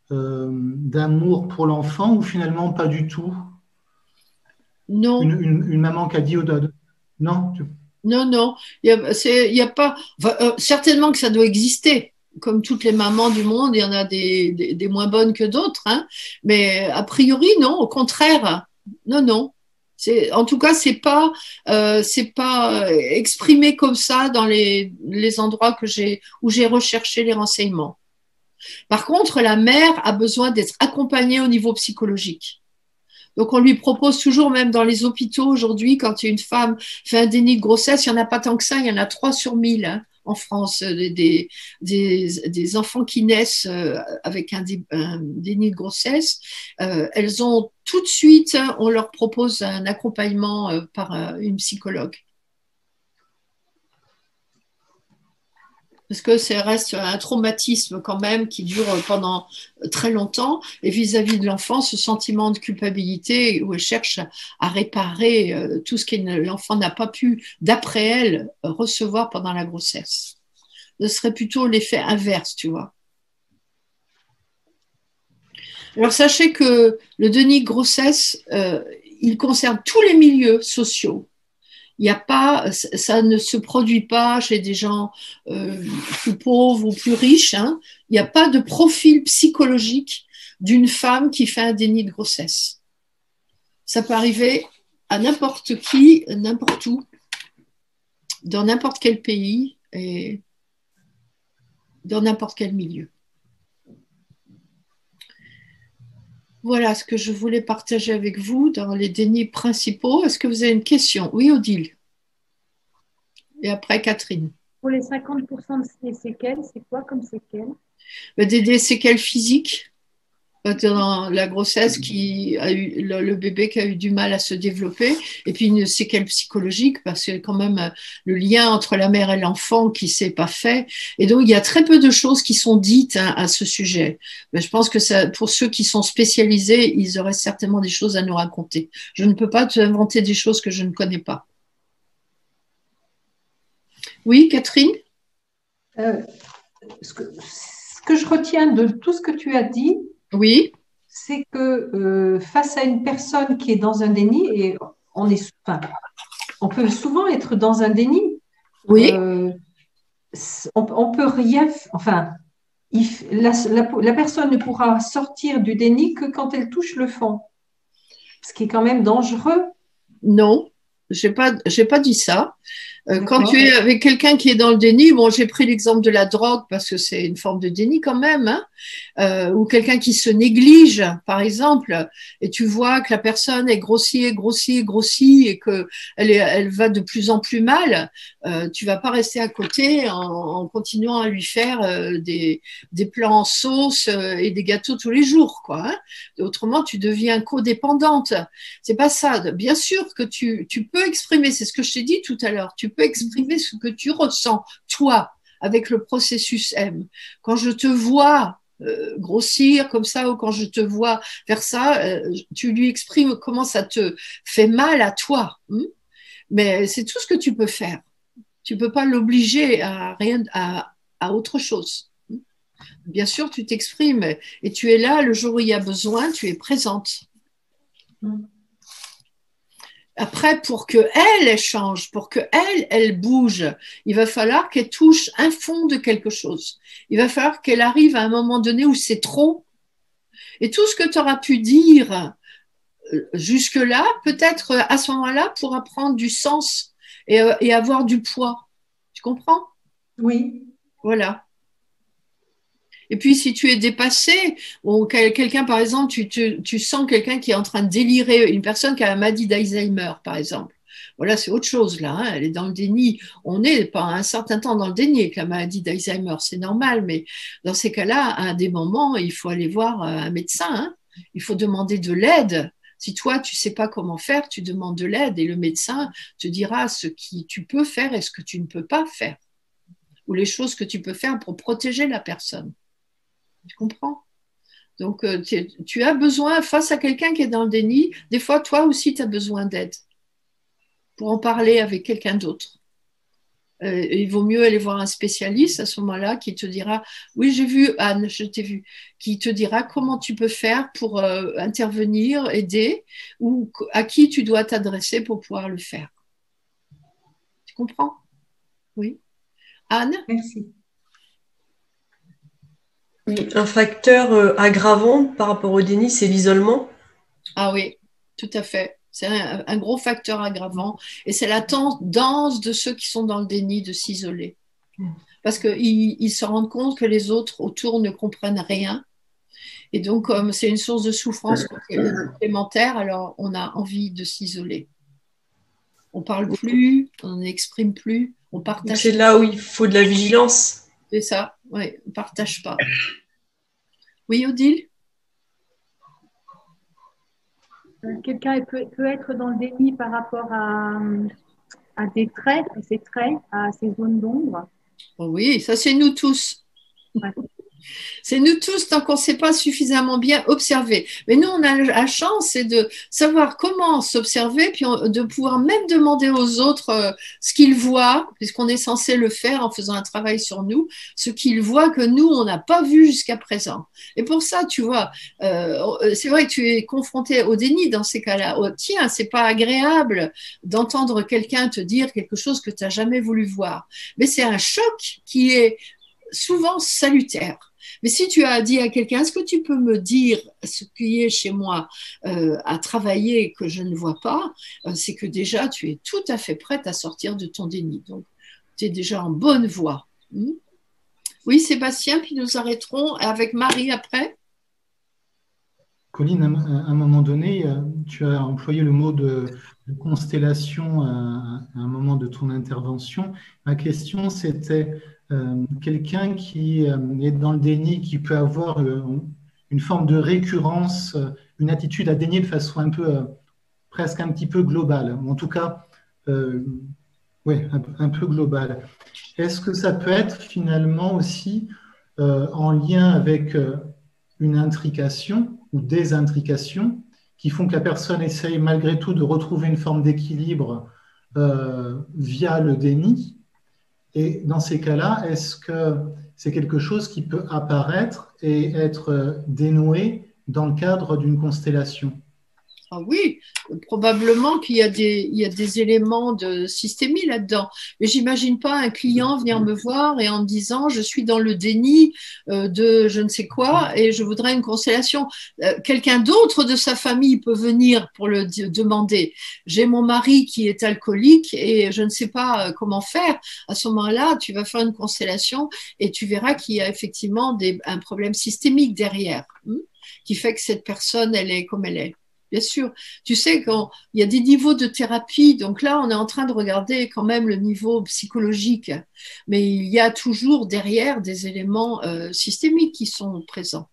Speaker 6: d'amour pour l'enfant ou finalement pas du tout?
Speaker 1: Non.
Speaker 6: Une maman qui a dit non.
Speaker 1: Non, il y a pas. Enfin, certainement que ça doit exister. Comme toutes les mamans du monde, il y en a des moins bonnes que d'autres, hein. Mais a priori, non, au contraire. Non. En tout cas, c'est pas exprimé comme ça dans les endroits où j'ai recherché les renseignements. Par contre, la mère a besoin d'être accompagnée au niveau psychologique. Donc, on lui propose toujours, même dans les hôpitaux aujourd'hui, quand une femme fait un déni de grossesse, il n'y en a pas tant que ça, il y en a 3 sur 1000 hein, en France, des enfants qui naissent avec un déni de grossesse. Elles ont tout de suite, on leur propose un accompagnement par une psychologue. Parce que ça reste un traumatisme quand même qui dure pendant très longtemps. Et vis-à-vis de l'enfant, ce sentiment de culpabilité où elle cherche à réparer tout ce que l'enfant n'a pas pu, d'après elle, recevoir pendant la grossesse. Ce serait plutôt l'effet inverse, tu vois. Alors sachez que le déni de grossesse, il concerne tous les milieux sociaux. Il n'y a pas, ça ne se produit pas chez des gens plus pauvres ou plus riches. Hein. Il n'y a pas de profil psychologique d'une femme qui fait un déni de grossesse. Ça peut arriver à n'importe qui, n'importe où, dans n'importe quel pays et dans n'importe quel milieu. Voilà ce que je voulais partager avec vous dans les dénis principaux. Est-ce que vous avez une question? Oui, Odile. Et après, Catherine.
Speaker 9: Pour les 50% des séquelles, c'est quoi comme séquelles?
Speaker 1: Des séquelles physiques. Dans la grossesse, qui a eu le bébé qui a eu du mal à se développer, et puis une séquelle psychologique, parce que quand même le lien entre la mère et l'enfant qui s'est pas fait. Et donc, il y a très peu de choses qui sont dites à ce sujet. Mais je pense que ça, pour ceux qui sont spécialisés, ils auraient certainement des choses à nous raconter. Je ne peux pas te inventer des choses que je ne connais pas. Oui, Catherine?
Speaker 3: Ce que je retiens de tout ce que tu as dit,
Speaker 1: oui,
Speaker 3: c'est que face à une personne qui est dans un déni, et on peut souvent être dans un déni.
Speaker 1: Oui.
Speaker 3: On peut rien, enfin, la personne ne pourra sortir du déni que quand elle touche le fond, ce qui est quand même dangereux.
Speaker 1: Non. j'ai pas dit ça. Quand tu es avec quelqu'un qui est dans le déni, bon, j'ai pris l'exemple de la drogue parce que c'est une forme de déni quand même, hein, ou quelqu'un qui se néglige, par exemple, et tu vois que la personne est grossie, grossie, grossie et que elle va de plus en plus mal, tu vas pas rester à côté en continuant à lui faire des plats en sauce et des gâteaux tous les jours, quoi. Hein. Autrement, tu deviens codépendante. C'est pas ça. Bien sûr que tu peux exprimer, c'est ce que je t'ai dit tout à l'heure, tu peux exprimer ce que tu ressens, toi, avec le processus M. Quand je te vois grossir comme ça ou quand je te vois faire ça, tu lui exprimes comment ça te fait mal à toi. Mais c'est tout ce que tu peux faire. Tu peux pas l'obliger à rien, à autre chose. Bien sûr, tu t'exprimes et tu es là le jour où il y a besoin, tu es présente. Après, pour que elle change, pour que elle bouge, il va falloir qu'elle touche un fond de quelque chose. Il va falloir qu'elle arrive à un moment donné où c'est trop. Et tout ce que tu auras pu dire jusque-là, peut-être à ce moment-là, pourra prendre du sens et avoir du poids. Tu comprends?
Speaker 3: Oui.
Speaker 1: Voilà. Et puis, si tu es dépassé, ou quelqu'un, par exemple, tu sens quelqu'un qui est en train de délirer, une personne qui a la maladie d'Alzheimer, par exemple. Voilà, c'est autre chose, là. Hein. Elle est dans le déni. On est pas un certain temps dans le déni avec la maladie d'Alzheimer. C'est normal, mais dans ces cas-là, à des moments, il faut aller voir un médecin. Hein. Il faut demander de l'aide. Si toi, tu sais pas comment faire, tu demandes de l'aide et le médecin te dira ce que tu peux faire et ce que tu ne peux pas faire. Ou les choses que tu peux faire pour protéger la personne. Tu comprends? Donc, tu as besoin, face à quelqu'un qui est dans le déni, des fois, toi aussi, tu as besoin d'aide pour en parler avec quelqu'un d'autre. Il vaut mieux aller voir un spécialiste à ce moment-là qui te dira, oui, j'ai vu Anne, je t'ai vu, qui te dira comment tu peux faire pour intervenir, aider, ou à qui tu dois t'adresser pour pouvoir le faire. Tu comprends? Oui. Anne?
Speaker 3: Merci.
Speaker 7: Un facteur aggravant par rapport au déni, c'est l'isolement.
Speaker 1: Ah oui, tout à fait. C'est un gros facteur aggravant et c'est la tendance de ceux qui sont dans le déni de s'isoler. Parce qu'ils se rendent compte que les autres autour ne comprennent rien. Et donc, comme c'est une source de souffrance complémentaire, alors on a envie de s'isoler. On parle plus, on n'exprime plus, on partage.
Speaker 7: C'est là où il faut de la vigilance.
Speaker 1: C'est ça, oui, on ne partage pas. Oui, Odile?
Speaker 9: Quelqu'un peut être dans le déni par rapport à des traits, à ses traits, à ses zones d'ombre.
Speaker 1: Oui, ça c'est nous tous.
Speaker 9: Ouais.
Speaker 1: C'est nous tous tant qu'on ne sait pas suffisamment bien observer. Mais nous, on a la chance, c'est de savoir comment s'observer, puis de pouvoir même demander aux autres ce qu'ils voient, puisqu'on est censé le faire en faisant un travail sur nous, ce qu'ils voient que nous, on n'a pas vu jusqu'à présent. Et pour ça, tu vois, c'est vrai que tu es confronté au déni dans ces cas-là. Oh, tiens, c'est pas agréable d'entendre quelqu'un te dire quelque chose que tu n'as jamais voulu voir. Mais c'est un choc qui est souvent salutaire. Mais si tu as dit à quelqu'un, est-ce que tu peux me dire ce qui est chez moi à travailler que je ne vois pas, c'est que déjà tu es tout à fait prête à sortir de ton déni. Donc, tu es déjà en bonne voie. Oui, Sébastien, puis nous arrêterons avec Marie après.
Speaker 6: Colline, à un moment donné, tu as employé le mot de constellation à un moment de ton intervention. Ma question, c'était quelqu'un qui est dans le déni, qui peut avoir une forme de récurrence, une attitude à dénier de façon un peu, presque un petit peu globale, ou en tout cas, ouais, un peu globale. Est-ce que ça peut être finalement aussi en lien avec une intrication ou des intrications qui font que la personne essaye malgré tout de retrouver une forme d'équilibre via le déni? Et dans ces cas-là, est-ce que c'est quelque chose qui peut apparaître et être dénoué dans le cadre d'une constellation?
Speaker 1: Ah oui, probablement qu'il y a des éléments de systémie là-dedans. Mais j'imagine pas un client venir me voir et en me disant je suis dans le déni de je ne sais quoi et je voudrais une constellation. Quelqu'un d'autre de sa famille peut venir pour le demander. J'ai mon mari qui est alcoolique et je ne sais pas comment faire. À ce moment-là, tu vas faire une constellation et tu verras qu'il y a effectivement un problème systémique derrière, qui fait que cette personne, elle est comme elle est. Bien sûr, tu sais qu'il y a des niveaux de thérapie, donc là on est en train de regarder quand même le niveau psychologique, mais il y a toujours derrière des éléments systémiques qui sont présents.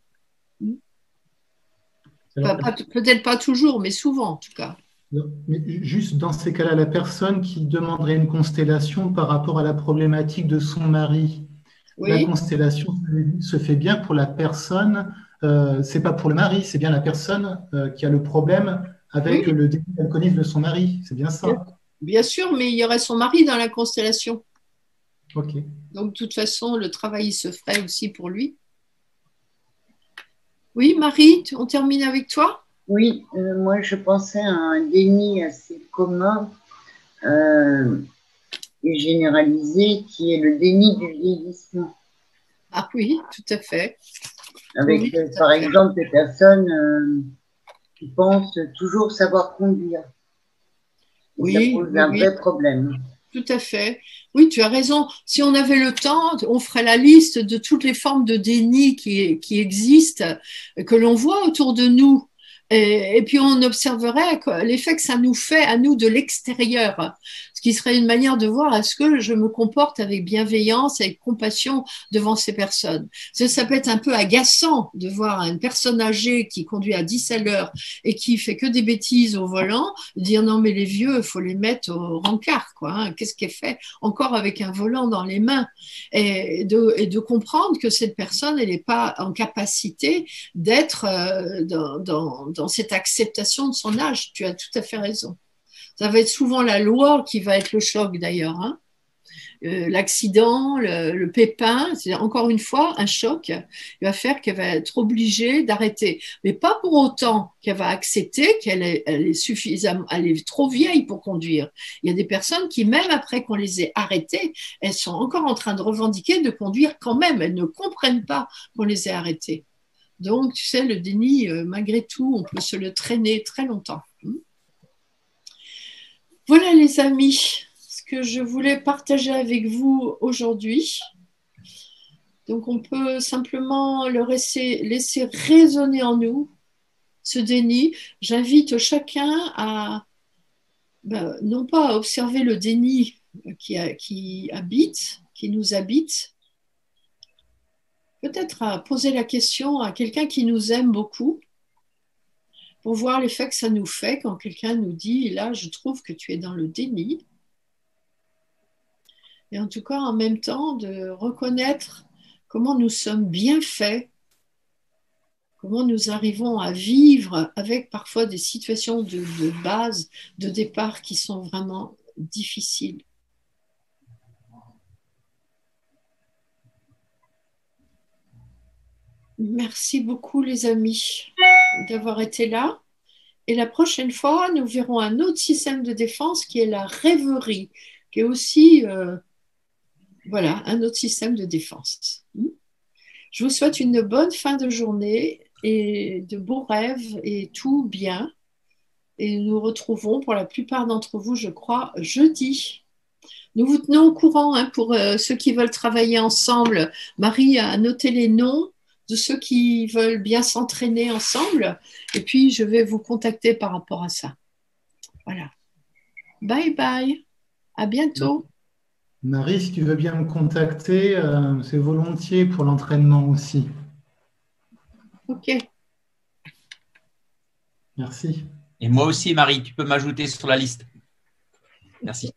Speaker 1: Peut-être pas toujours, mais souvent en tout cas.
Speaker 6: Mais juste dans ces cas-là, la personne qui demanderait une constellation par rapport à la problématique de son mari, la constellation se fait bien pour la personne. C'est pas pour le mari, c'est bien la personne qui a le problème avec le déni d'alcoolisme de son mari. C'est bien ça.
Speaker 1: Bien sûr, mais il y aurait son mari dans la constellation.
Speaker 6: Ok.
Speaker 1: Donc, de toute façon, le travail se ferait aussi pour lui. Oui, Marie, on termine avec toi?
Speaker 10: Oui, moi je pensais à un déni assez commun et généralisé qui est le déni du vieillissement.
Speaker 1: Ah oui, tout à fait.
Speaker 10: Avec, par exemple, des personnes qui pensent toujours savoir conduire. Et ça pose un vrai problème.
Speaker 1: Tout à fait. Oui, tu as raison. Si on avait le temps, on ferait la liste de toutes les formes de déni qui existent, que l'on voit autour de nous. Et puis on observerait l'effet que ça nous fait à nous de l'extérieur, ce qui serait une manière de voir est-ce que je me comporte avec bienveillance, avec compassion devant ces personnes. Ça peut être un peu agaçant de voir une personne âgée qui conduit à 10 à l'heure et qui fait que des bêtises au volant, dire non mais les vieux, il faut les mettre au rencard, quoi. Hein. Qu'est-ce qu'elle fait encore avec un volant dans les mains et de comprendre que cette personne, elle n'est pas en capacité d'être dans cette acceptation de son âge. Tu as tout à fait raison. Ça va être souvent la loi qui va être le choc d'ailleurs. Hein. L'accident, le pépin, c'est encore une fois un choc. Il va faire qu'elle va être obligée d'arrêter. Mais pas pour autant qu'elle va accepter qu'elle est suffisamment, elle est trop vieille pour conduire. Il y a des personnes qui, même après qu'on les ait arrêtées, elles sont encore en train de revendiquer de conduire quand même. Elles ne comprennent pas qu'on les ait arrêtées. Donc, tu sais, le déni, malgré tout, on peut se le traîner très longtemps. Voilà, les amis, ce que je voulais partager avec vous aujourd'hui. Donc, on peut simplement le laisser résonner en nous, ce déni. J'invite chacun à, non pas à observer le déni qui nous habite, peut-être à poser la question à quelqu'un qui nous aime beaucoup pour voir l'effet que ça nous fait quand quelqu'un nous dit « là, je trouve que tu es dans le déni ». Et en tout cas, en même temps, de reconnaître comment nous sommes bien faits, comment nous arrivons à vivre avec parfois des situations de base, de départ qui sont vraiment difficiles. Merci beaucoup les amis d'avoir été là. Et la prochaine fois, nous verrons un autre système de défense qui est la rêverie, qui est aussi un autre système de défense. Je vous souhaite une bonne fin de journée et de beaux rêves et tout bien. Et nous nous retrouvons pour la plupart d'entre vous, je crois, jeudi. Nous vous tenons au courant pour ceux qui veulent travailler ensemble. Marie a noté les noms de ceux qui veulent bien s'entraîner ensemble. Et puis, je vais vous contacter par rapport à ça. Voilà. Bye bye. À bientôt.
Speaker 6: Marie, si tu veux bien me contacter, c'est volontiers pour l'entraînement aussi.
Speaker 1: Ok.
Speaker 6: Merci.
Speaker 11: Et moi aussi, Marie, tu peux m'ajouter sur la liste. Merci.